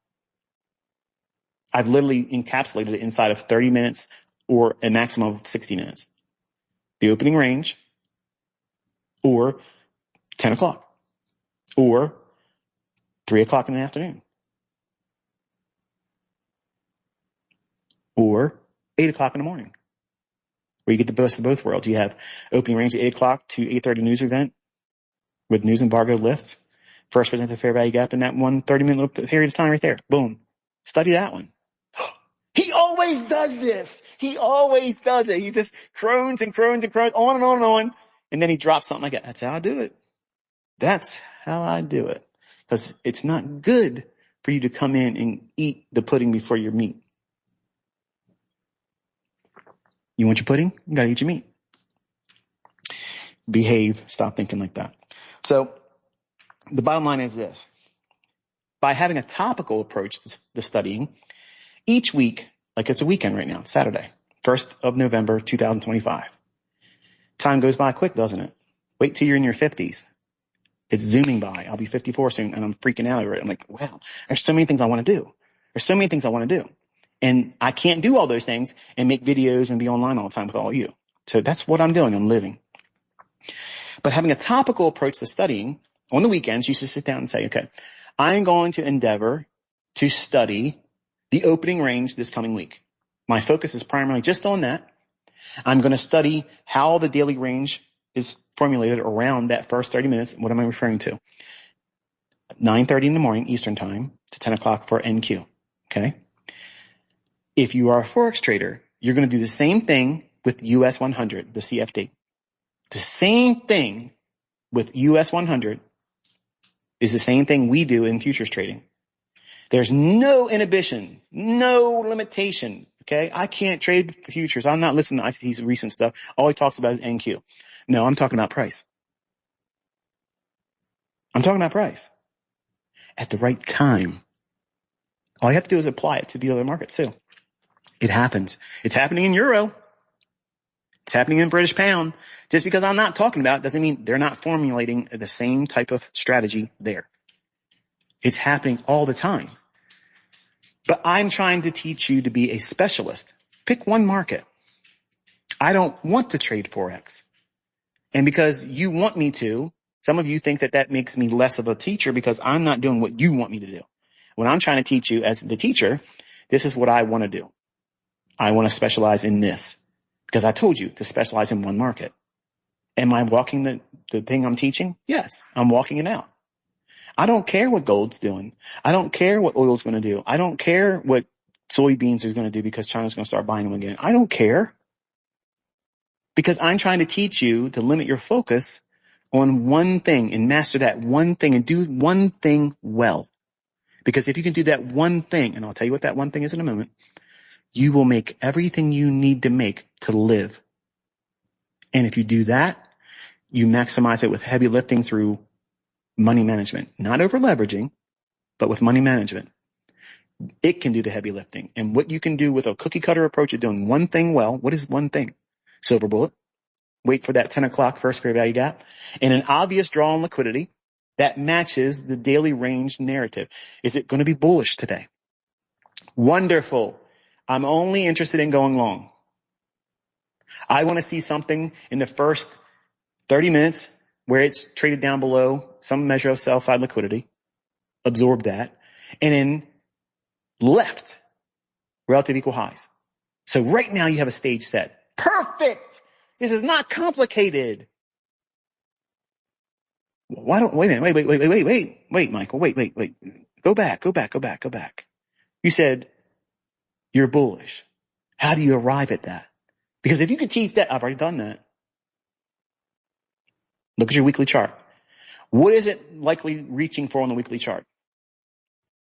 I've literally encapsulated it inside of 30 minutes or a maximum of 60 minutes. The opening range, or 10 o'clock, or 3 o'clock in the afternoon, or 8 o'clock in the morning, where you get the best of both worlds. You have opening range at 8 o'clock to 8:30 news event, with news embargo lists, first presented fair value gap in that 1 30-minute period of time right there. Boom. Study that one. He always does this. He always does it. He just crones and crones and crones on and on and on. And then he drops something like that. That's how I do it. That's how I do it. Because it's not good for you to come in and eat the pudding before your meat. You want your pudding? You gotta eat your meat. Behave. Stop thinking like that. So the bottom line is this. By having a topical approach to the studying, each week, like it's a weekend right now, Saturday, 1st of November, 2025. Time goes by quick, doesn't it? Wait till you're in your 50s. It's zooming by. I'll be 54 soon, and I'm freaking out over it. I'm like, wow, there's so many things I want to do. There's so many things I want to do. And I can't do all those things and make videos and be online all the time with all of you. So that's what I'm doing. I'm living. But having a topical approach to studying, on the weekends, you should sit down and say, okay, I'm going to endeavor to study the opening range this coming week. My focus is primarily just on that. I'm going to study how the daily range is formulated around that first 30 minutes. What am I referring to? 9:30 in the morning, Eastern time, to 10 o'clock for NQ. Okay. If you are a Forex trader, you're going to do the same thing with US 100, the CFD. The same thing with US 100 is the same thing we do in futures trading. There's no inhibition, no limitation. Okay. I can't trade futures. I'm not listening to ICT's recent stuff. All he talks about is NQ. No, I'm talking about price. I'm talking about price at the right time. All you have to do is apply it to the other markets too. It happens. It's happening in euro. It's happening in British pound. Just because I'm not talking about it doesn't mean they're not formulating the same type of strategy there. It's happening all the time. But I'm trying to teach you to be a specialist. Pick one market. I don't want to trade Forex. And because you want me to, some of you think that that makes me less of a teacher because I'm not doing what you want me to do. When I'm trying to teach you as the teacher, this is what I want to do. I want to specialize in this because I told you to specialize in one market. Am I walking the thing I'm teaching? Yes, I'm walking it out. I don't care what gold's doing. I don't care what oil's going to do. I don't care what soybeans are going to do because China's going to start buying them again. I don't care. Because I'm trying to teach you to limit your focus on one thing and master that one thing and do one thing well. Because if you can do that one thing, and I'll tell you what that one thing is in a moment, you will make everything you need to make to live. And if you do that, you maximize it with heavy lifting through money management, not over leveraging, but with money management. It can do the heavy lifting. And what you can do with a cookie cutter approach of doing one thing well, what is one thing? Silver bullet. Wait for that 10 o'clock first fair value gap and an obvious draw on liquidity that matches the daily range narrative. Is it going to be bullish today? Wonderful. I'm only interested in going long. I want to see something in the first 30 minutes where it's traded down below some measure of sell side liquidity, absorb that, and then left relative equal highs. So right now you have a stage set. Perfect. This is not complicated. Why don't, wait a minute, wait, Michael, wait. Go back. You said you're bullish. How do you arrive at that? Because if you could teach that, I've already done that. Look at your weekly chart. What is it likely reaching for on the weekly chart?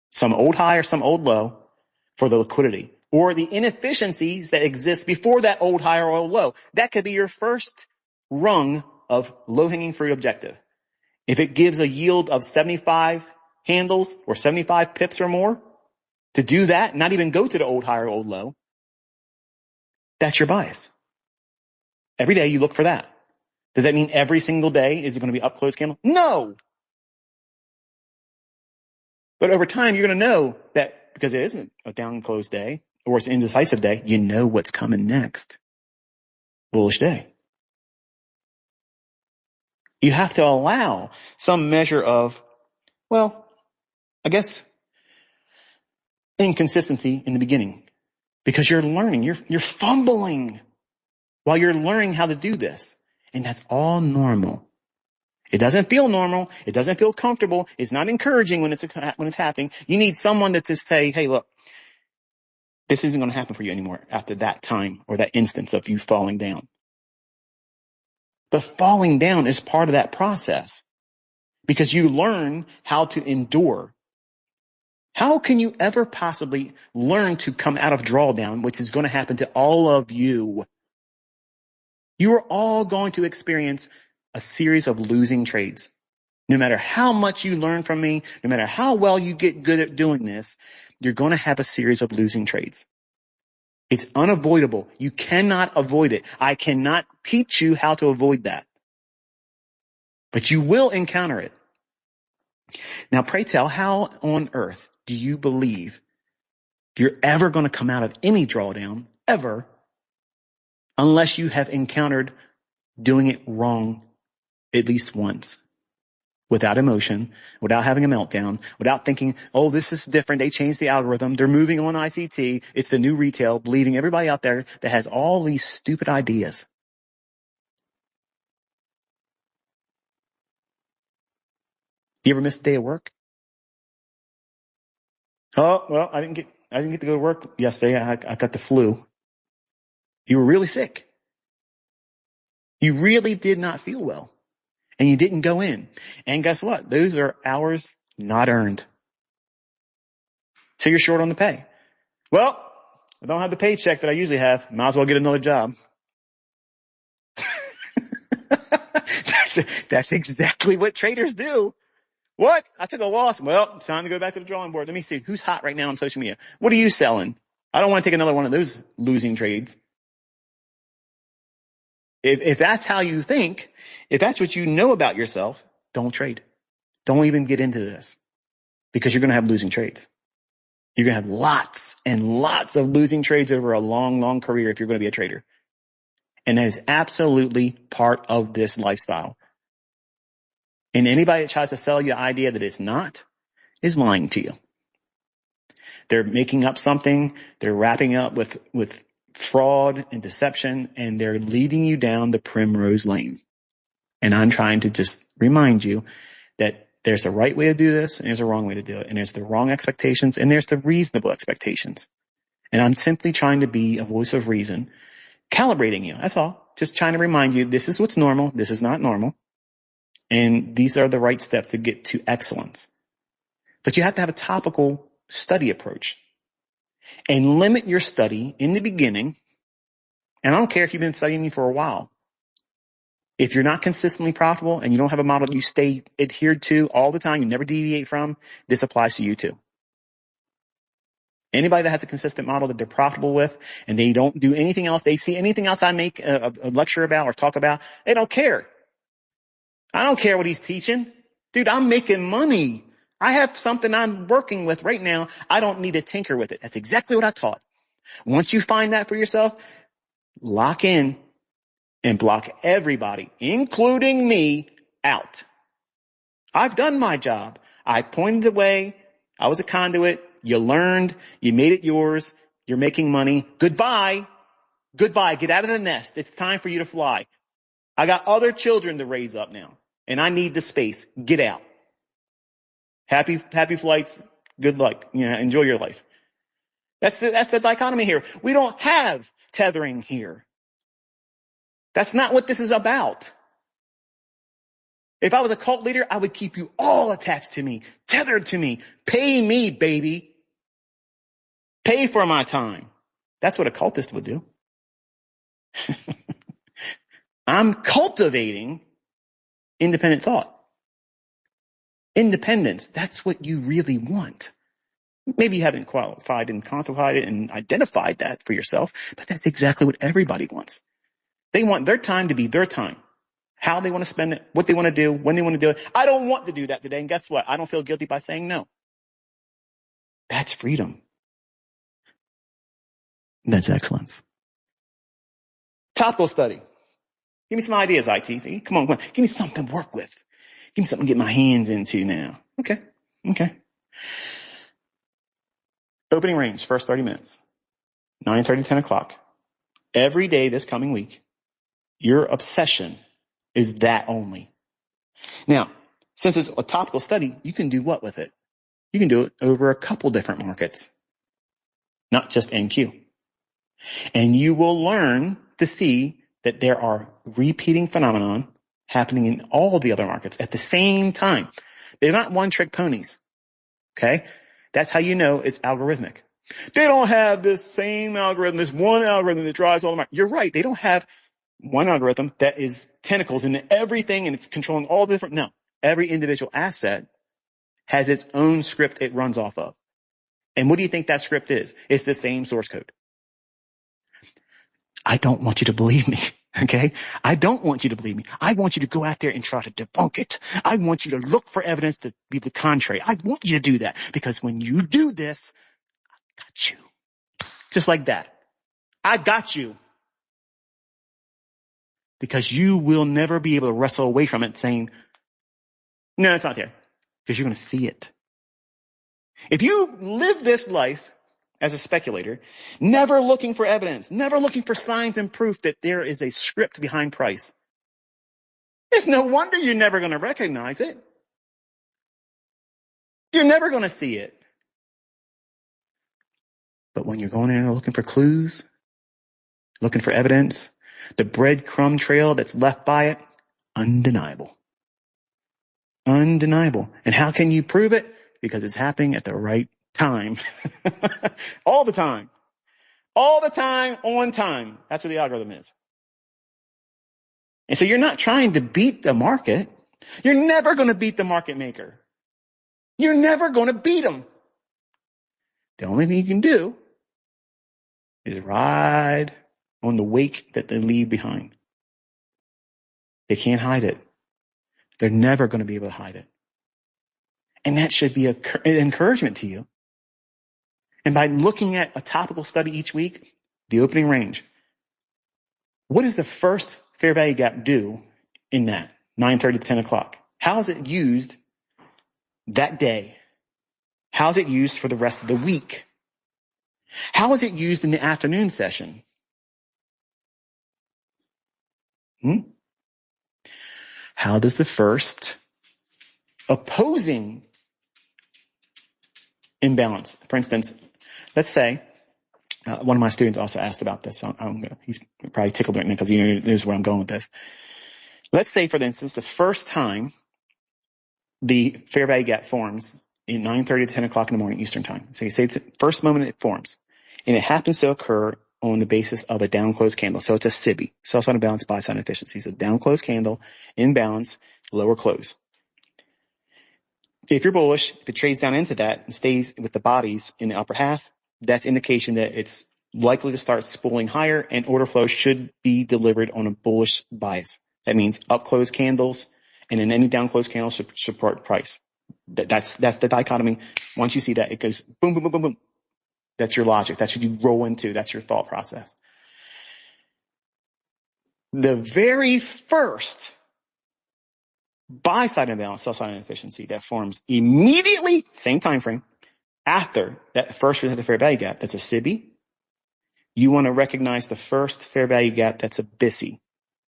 Some old high or some old low for the liquidity or the inefficiencies that exist before that old high or old low. That could be your first rung of low-hanging fruit objective. If it gives a yield of 75 handles or 75 pips or more, to do that, not even go to the old high or old low, that's your bias. Every day you look for that. Does that mean every single day is it going to be up close candle? No. But over time, you're going to know that because it isn't a down close day or it's an indecisive day, you know what's coming next. Bullish day. You have to allow some measure of, well, I guess, inconsistency in the beginning because you're learning, you're fumbling while you're learning how to do this. And that's all normal. It doesn't feel normal. It doesn't feel comfortable. It's not encouraging when it's happening. You need someone to just say, hey, look, this isn't going to happen for you anymore after that time or that instance of you falling down. But falling down is part of that process because you learn how to endure. How can you ever possibly learn to come out of drawdown, which is going to happen to all of you? You are all going to experience a series of losing trades. No matter how much you learn from me, no matter how well you get good at doing this, you're going to have a series of losing trades. It's unavoidable. You cannot avoid it. I cannot teach you how to avoid that. But you will encounter it. Now, pray tell, how on earth do you believe you're ever going to come out of any drawdown, ever, unless you have encountered doing it wrong at least once? Without emotion, without having a meltdown, without thinking, oh, this is different. They changed the algorithm. They're moving on ICT. It's the new retail, believing everybody out there that has all these stupid ideas. You ever miss a day of work? Oh, well, I didn't get to go to work yesterday. I got the flu. You were really sick. You really did not feel well. And you didn't go in. And guess what? Those are hours not earned. So you're short on the pay. Well, I don't have the paycheck that I usually have. Might as well get another job. That's exactly what traders do. What? I took a loss. Well, it's time to go back to the drawing board. Let me see who's hot right now on social media. What are you selling? I don't want to take another one of those losing trades. If that's how you think, if that's what you know about yourself, don't trade. Don't even get into this because you're going to have losing trades. You're going to have lots and lots of losing trades over a long, long career if you're going to be a trader. And that is absolutely part of this lifestyle. And anybody that tries to sell you the idea that it's not is lying to you. They're making up something. They're wrapping up with fraud and deception, and they're leading you down the primrose lane. And I'm trying to just remind you that there's a right way to do this and there's a wrong way to do it. And there's the wrong expectations and there's the reasonable expectations. And I'm simply trying to be a voice of reason, calibrating you. That's all. Just trying to remind you, this is what's normal. This is not normal. And these are the right steps to get to excellence. But you have to have a topical study approach and limit your study in the beginning. And I don't care if you've been studying me for a while. If you're not consistently profitable and you don't have a model you stay adhered to all the time, you never deviate from, this applies to you too. Anybody that has a consistent model that they're profitable with and they don't do anything else, they see anything else I make a lecture about or talk about, they don't care. I don't care what he's teaching. Dude, I'm making money. I have something I'm working with right now. I don't need to tinker with it. That's exactly what I taught. Once you find that for yourself, lock in and block everybody, including me, out. I've done my job. I pointed the way. I was a conduit. You learned. You made it yours. You're making money. Goodbye. Goodbye. Get out of the nest. It's time for you to fly. I got other children to raise up now, and I need the space. Get out. Happy flights. Good luck. Enjoy your life. That's the dichotomy here. We don't have tethering here. That's not what this is about. If I was a cult leader, I would keep you all attached to me, tethered to me. Pay me, baby. Pay for my time. That's what a cultist would do. I'm cultivating independent thought. Independence, that's what you really want. Maybe you haven't qualified and quantified it and identified that for yourself, but that's exactly what everybody wants. They want their time to be their time. How they want to spend it, what they want to do, when they want to do it. I don't want to do that today, and guess what? I don't feel guilty by saying no. That's freedom. That's excellence. Topical study. Give me some ideas, IT. Come on. Give me something to work with. Give me something to get my hands into now. Okay. Opening range, first 30 minutes. 9:30, 10 o'clock. Every day this coming week, your obsession is that only. Now, since it's a topical study, you can do what with it? You can do it over a couple different markets, not just NQ. And you will learn to see that there are repeating phenomenon happening in all the other markets at the same time. They're not one-trick ponies. Okay? That's how you know it's algorithmic. They don't have this same algorithm, this one algorithm that drives all the market. You're right. They don't have one algorithm that is tentacles into everything and it's controlling all the different. No. Every individual asset has its own script it runs off of. And what do you think that script is? It's the same source code. I don't want you to believe me. Okay? I don't want you to believe me. I want you to go out there and try to debunk it. I want you to look for evidence to be the contrary. I want you to do that because when you do this, I got you. Just like that. I got you. Because you will never be able to wrestle away from it saying, no, it's not there. Because you're going to see it. If you live this life as a speculator, never looking for evidence, never looking for signs and proof that there is a script behind price, it's no wonder you're never going to recognize it. You're never going to see it. But when you're going in and looking for clues, looking for evidence, the breadcrumb trail that's left by it, undeniable. Undeniable. And how can you prove it? Because it's happening at the right time. All the time. All the time, on time. That's what the algorithm is. And so you're not trying to beat the market. You're never going to beat the market maker. You're never going to beat them. The only thing you can do is ride on the wake that they leave behind. They can't hide it. They're never going to be able to hide it. And that should be an encouragement to you. And by looking at a topical study each week, the opening range, what does the first fair value gap do in that 9:30 to 10 o'clock? How is it used that day? How is it used for the rest of the week? How is it used in the afternoon session? How does the first opposing imbalance, for instance, let's say, one of my students also asked about this. He's probably tickled right now because he knows where I'm going with this. Let's say, for instance, the first time the fair value gap forms in 9:30 to 10 o'clock in the morning Eastern time. So you say the first moment it forms, and it happens to occur on the basis of a down closed candle. So it's a SIBI, sell-side imbalance, buy-side efficiency. So down closed candle, imbalance, lower close. If you're bullish, if it trades down into that and stays with the bodies in the upper half, that's indication that it's likely to start spooling higher and order flow should be delivered on a bullish bias. That means up closed candles and then any down closed candles should support price. That's the dichotomy. Once you see that, it goes boom, boom, boom, boom, boom. That's your logic. That's what you roll into. That's your thought process. The very first buy side imbalance, sell side inefficiency that forms immediately, same time frame, after that first presented fair value gap, that's a SIBI. You want to recognize the first fair value gap that's a BISI.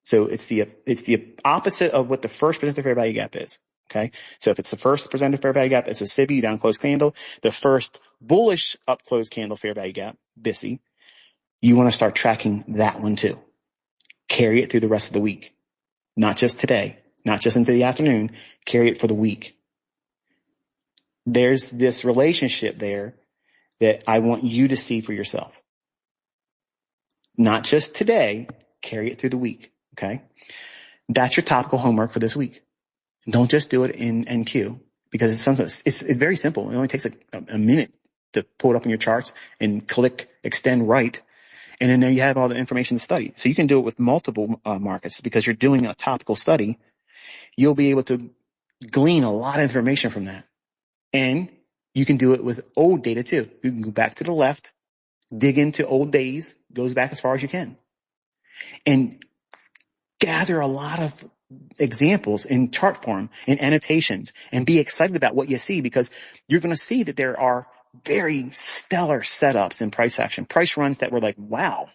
So it's the opposite of what the first presented fair value gap is. Okay. So if it's the first presented fair value gap, it's a SIBI, down closed candle. The first bullish up closed candle fair value gap, BISI. You want to start tracking that one too. Carry it through the rest of the week. Not just today, not just into the afternoon, carry it for the week. There's this relationship there that I want you to see for yourself. Not just today, carry it through the week. Okay. That's your topical homework for this week. Don't just do it in NQ because it's very simple. It only takes a minute to pull it up in your charts and click extend right. And then there you have all the information to study. So you can do it with multiple markets because you're doing a topical study. You'll be able to glean a lot of information from that. And you can do it with old data too. You can go back to the left, dig into old days, goes back as far as you can. And gather a lot of examples in chart form and annotations and be excited about what you see because you're going to see that there are very stellar setups in price action, price runs that were like, wow,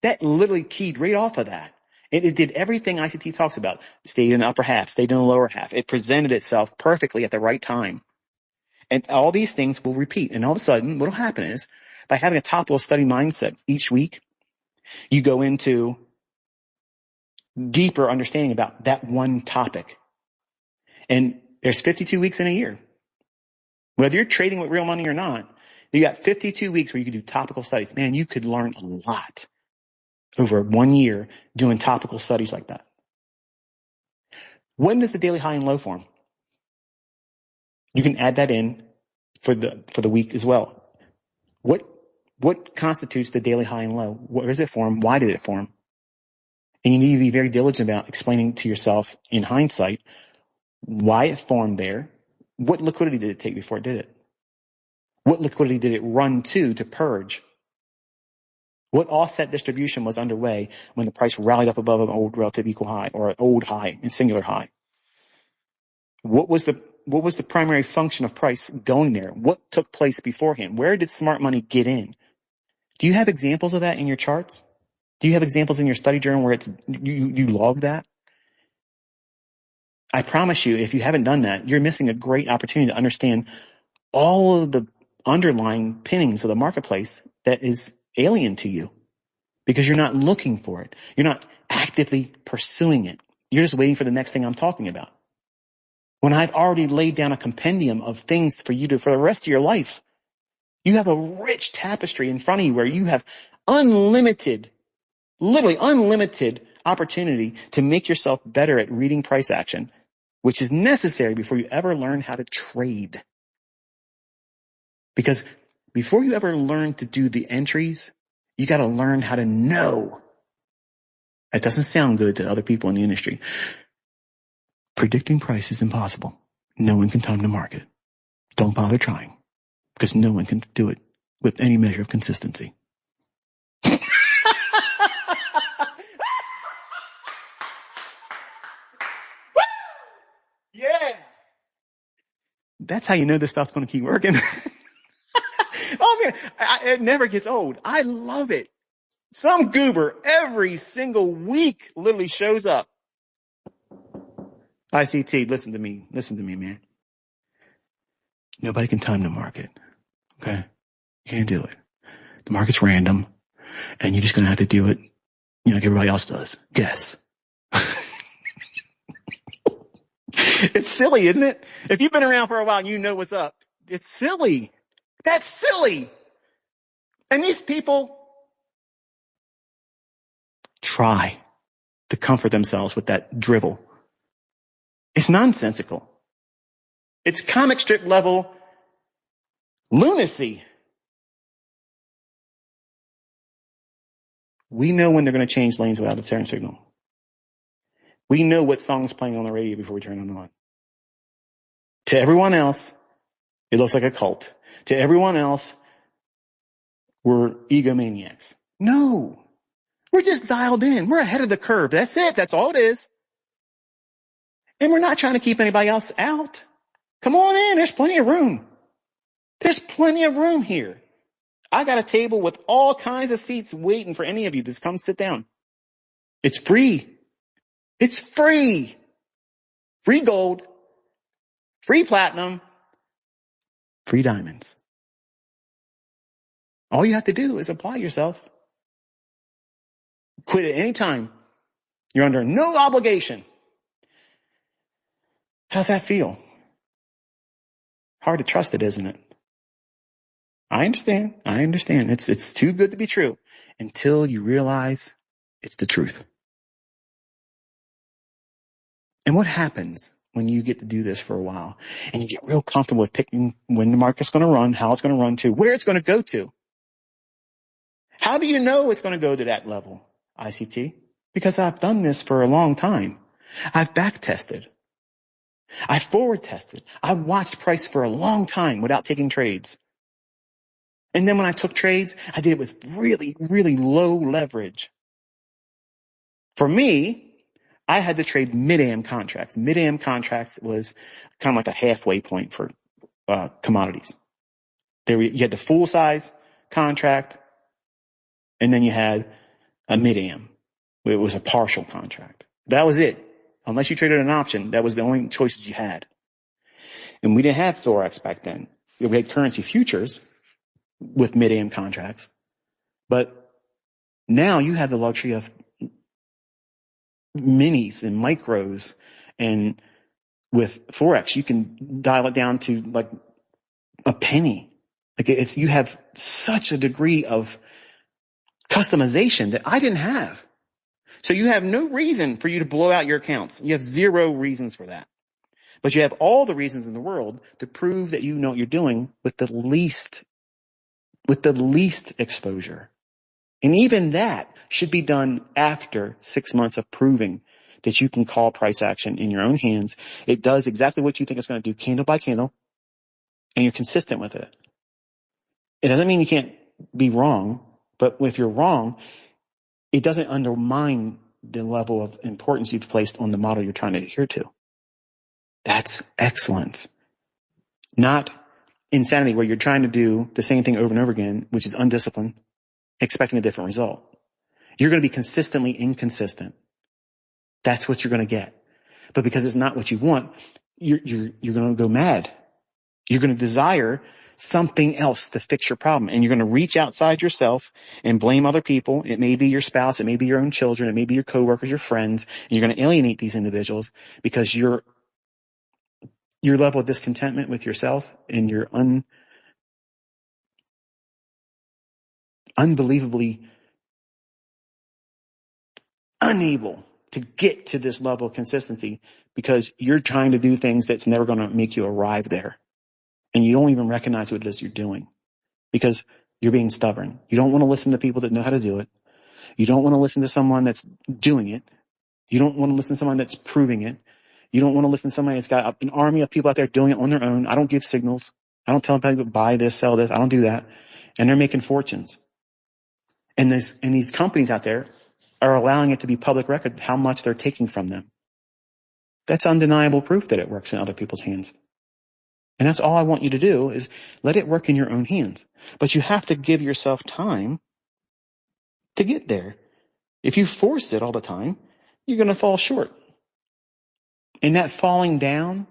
that literally keyed right off of that. It did everything ICT talks about. Stayed in the upper half, stayed in the lower half. It presented itself perfectly at the right time. And all these things will repeat. And all of a sudden, what will happen is, by having a topical study mindset each week, you go into deeper understanding about that one topic. And there's 52 weeks in a year. Whether you're trading with real money or not, you got 52 weeks where you can do topical studies. Man, you could learn a lot over 1 year doing topical studies like that. When does the daily high and low form? You can add that in for the week as well. What constitutes the daily high and low? Where does it form? Why did it form? And you need to be very diligent about explaining to yourself in hindsight why it formed there. What liquidity did it take before it did it? What liquidity did it run to purge? What offset distribution was underway when the price rallied up above an old relative equal high or an old high and singular high? What was the primary function of price going there? What took place beforehand? Where did smart money get in? Do you have examples of that in your charts? Do you have examples in your study journal where you log that? I promise you, if you haven't done that, you're missing a great opportunity to understand all of the underlying pinnings of the marketplace that is alien to you because you're not looking for it. You're not actively pursuing it. You're just waiting for the next thing I'm talking about. When I've already laid down a compendium of things for you to, for the rest of your life, you have a rich tapestry in front of you where you have unlimited, literally unlimited opportunity to make yourself better at reading price action, which is necessary before you ever learn how to trade. Because before you ever learn to do the entries, you got to learn how to know. That doesn't sound good to other people in the industry. Predicting price is impossible. No one can time the market. Don't bother trying because no one can do it with any measure of consistency. Yeah. That's how you know this stuff's going to keep working. Oh man, it never gets old. I love it. Some goober every single week literally shows up. ICT, listen to me, man. Nobody can time the market. Okay? You can't do it. The market's random and you're just going to have to do it, like everybody else does. Guess. It's silly, isn't it? If you've been around for a while, you know what's up. It's silly. That's silly. And these people try to comfort themselves with that drivel. It's nonsensical. It's comic strip level lunacy. We know when they're going to change lanes without a turn signal. We know what song's playing on the radio before we turn it on. To everyone else, it looks like a cult. To everyone else, we're egomaniacs. No. We're just dialed in. We're ahead of the curve. That's it. That's all it is. And we're not trying to keep anybody else out. Come on in. There's plenty of room. There's plenty of room here. I got a table with all kinds of seats waiting for any of you to come sit down. It's free. It's free. Free gold. Free platinum. Free diamonds. All you have to do is apply yourself. Quit at any time. You're under no obligation. How's that feel? Hard to trust it, isn't it? I understand. It's too good to be true until you realize it's the truth. And what happens when you get to do this for a while and you get real comfortable with picking when the market's going to run, how it's going to run to, where it's going to go to? How do you know it's going to go to that level, ICT? Because I've done this for a long time. I've back tested. I forward tested. I watched price for a long time without taking trades. And then when I took trades, I did it with really, really low leverage. For me, I had to trade mid-AM contracts. Mid-AM contracts was kind of like a halfway point for commodities. You had the full size contract, and then you had a mid-AM. It was a partial contract. That was it. Unless you traded an option, that was the only choices you had. And we didn't have Forex back then. We had currency futures with mid-AM contracts. But now you have the luxury of minis and micros, and with Forex, you can dial it down to like a penny. Like you have such a degree of customization that I didn't have. So you have no reason for you to blow out your accounts. You have zero reasons for that. But you have all the reasons in the world to prove that you know what you're doing with the least exposure. And even that should be done after 6 months of proving that you can call price action in your own hands. It does exactly what you think it's going to do, candle by candle, and you're consistent with it. It doesn't mean you can't be wrong, but if you're wrong, it doesn't undermine the level of importance you've placed on the model you're trying to adhere to. That's excellence. Not insanity where you're trying to do the same thing over and over again, which is undisciplined, expecting a different result. You're going to be consistently inconsistent. That's what you're going to get. But because it's not what you want, you're going to go mad. You're going to desire something else to fix your problem. And you're going to reach outside yourself and blame other people. It may be your spouse. It may be your own children. It may be your coworkers, your friends. And you're going to alienate these individuals because your level of discontentment with yourself and your unbelievably unable to get to this level of consistency because you're trying to do things that's never going to make you arrive there. And you don't even recognize what it is you're doing because you're being stubborn. You don't want to listen to people that know how to do it. You don't want to listen to someone that's doing it. You don't want to listen to someone that's proving it. You don't want to listen to somebody that's got an army of people out there doing it on their own. I don't give signals. I don't tell people buy this, sell this. I don't do that. And they're making fortunes. And these companies out there are allowing it to be public record how much they're taking from them. That's undeniable proof that it works in other people's hands. And that's all I want you to do is let it work in your own hands. But you have to give yourself time to get there. If you force it all the time, you're going to fall short. And that falling down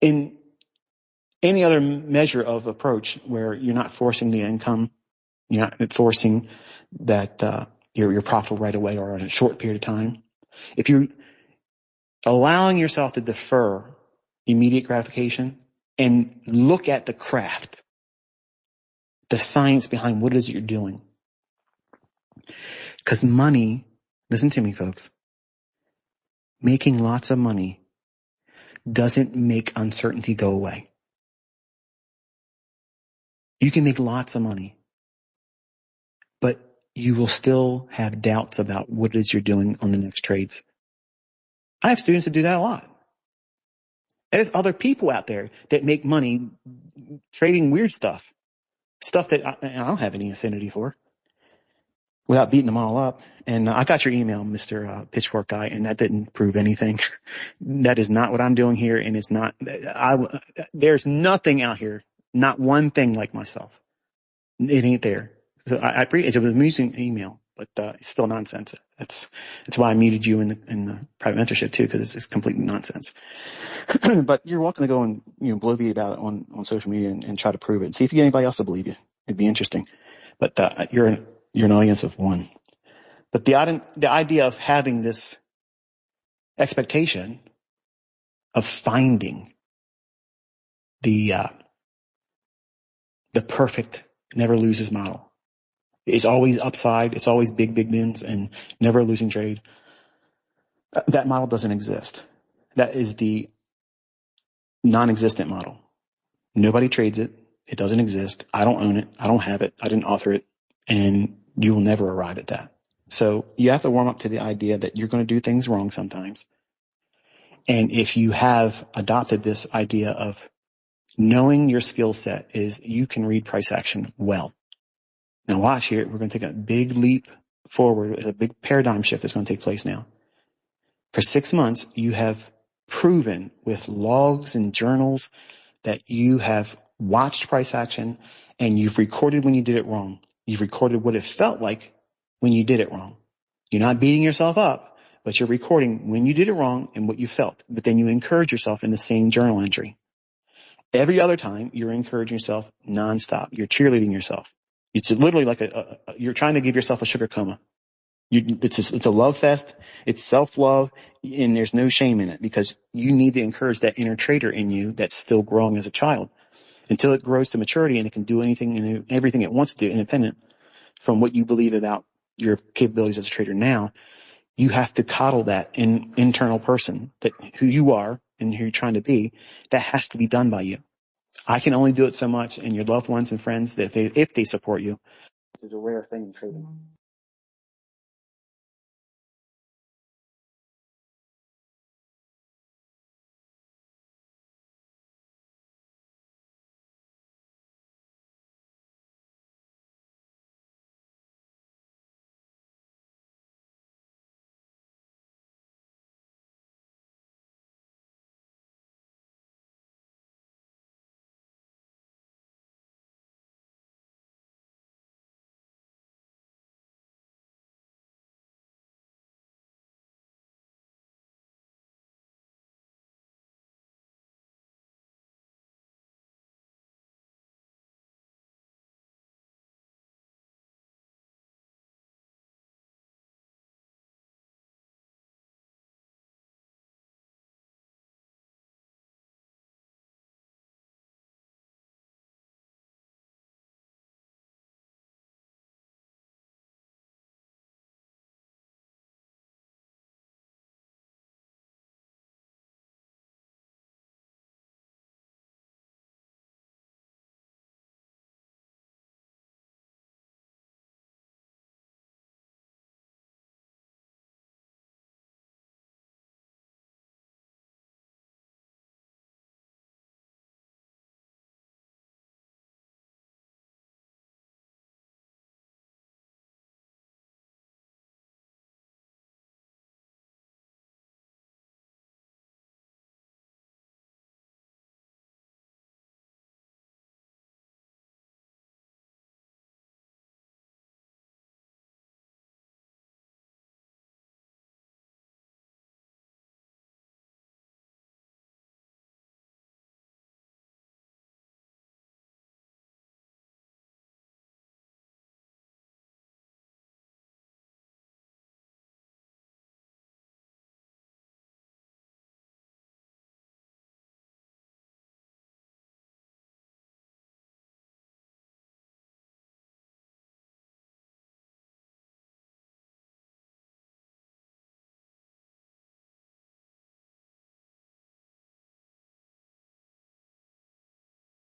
in any other measure of approach where you're not forcing the income, you're not forcing that you're profitable right away or in a short period of time. If you're allowing yourself to defer immediate gratification and look at the craft, the science behind what it is you're doing. Because money, listen to me, folks, making lots of money doesn't make uncertainty go away. You can make lots of money, but you will still have doubts about what it is you're doing on the next trades. I have students that do that a lot. There's other people out there that make money trading weird stuff that I don't have any affinity for, without beating them all up. And I got your email, Mr. Pitchfork guy, and that didn't prove anything. That is not what I'm doing here, and it's not. There's nothing out here, not one thing like myself. It ain't there. So I it was an amusing email, but it's still nonsense. That's why I muted you in the private mentorship too, because it's completely nonsense. But you're welcome to go and bloviate about it on social media and try to prove it and see if you get anybody else to believe you. It'd be interesting. But you're an audience of one. But the idea of having this expectation of finding the perfect never loses model. It's always upside. It's always big wins and never a losing trade. That model doesn't exist. That is the non-existent model. Nobody trades it. It doesn't exist. I don't own it. I don't have it. I didn't author it. And you will never arrive at that. So you have to warm up to the idea that you're going to do things wrong sometimes. And if you have adopted this idea of knowing your skill set is you can read price action well. Now watch here. We're going to take a big leap forward, a big paradigm shift that's going to take place now. For 6 months, you have proven with logs and journals that you have watched price action and you've recorded when you did it wrong. You've recorded what it felt like when you did it wrong. You're not beating yourself up, but you're recording when you did it wrong and what you felt. But then you encourage yourself in the same journal entry. Every other time, you're encouraging yourself nonstop. You're cheerleading yourself. It's literally like you're trying to give yourself a sugar coma. It's a love fest. It's self-love, and there's no shame in it because you need to encourage that inner trader in you that's still growing as a child until it grows to maturity and it can do anything and everything it wants to do independent from what you believe about your capabilities as a trader now. You have to coddle that internal person that who you are and who you're trying to be. That has to be done by you. I can only do it so much, and your loved ones and friends that if they support you, is a rare thing in trading.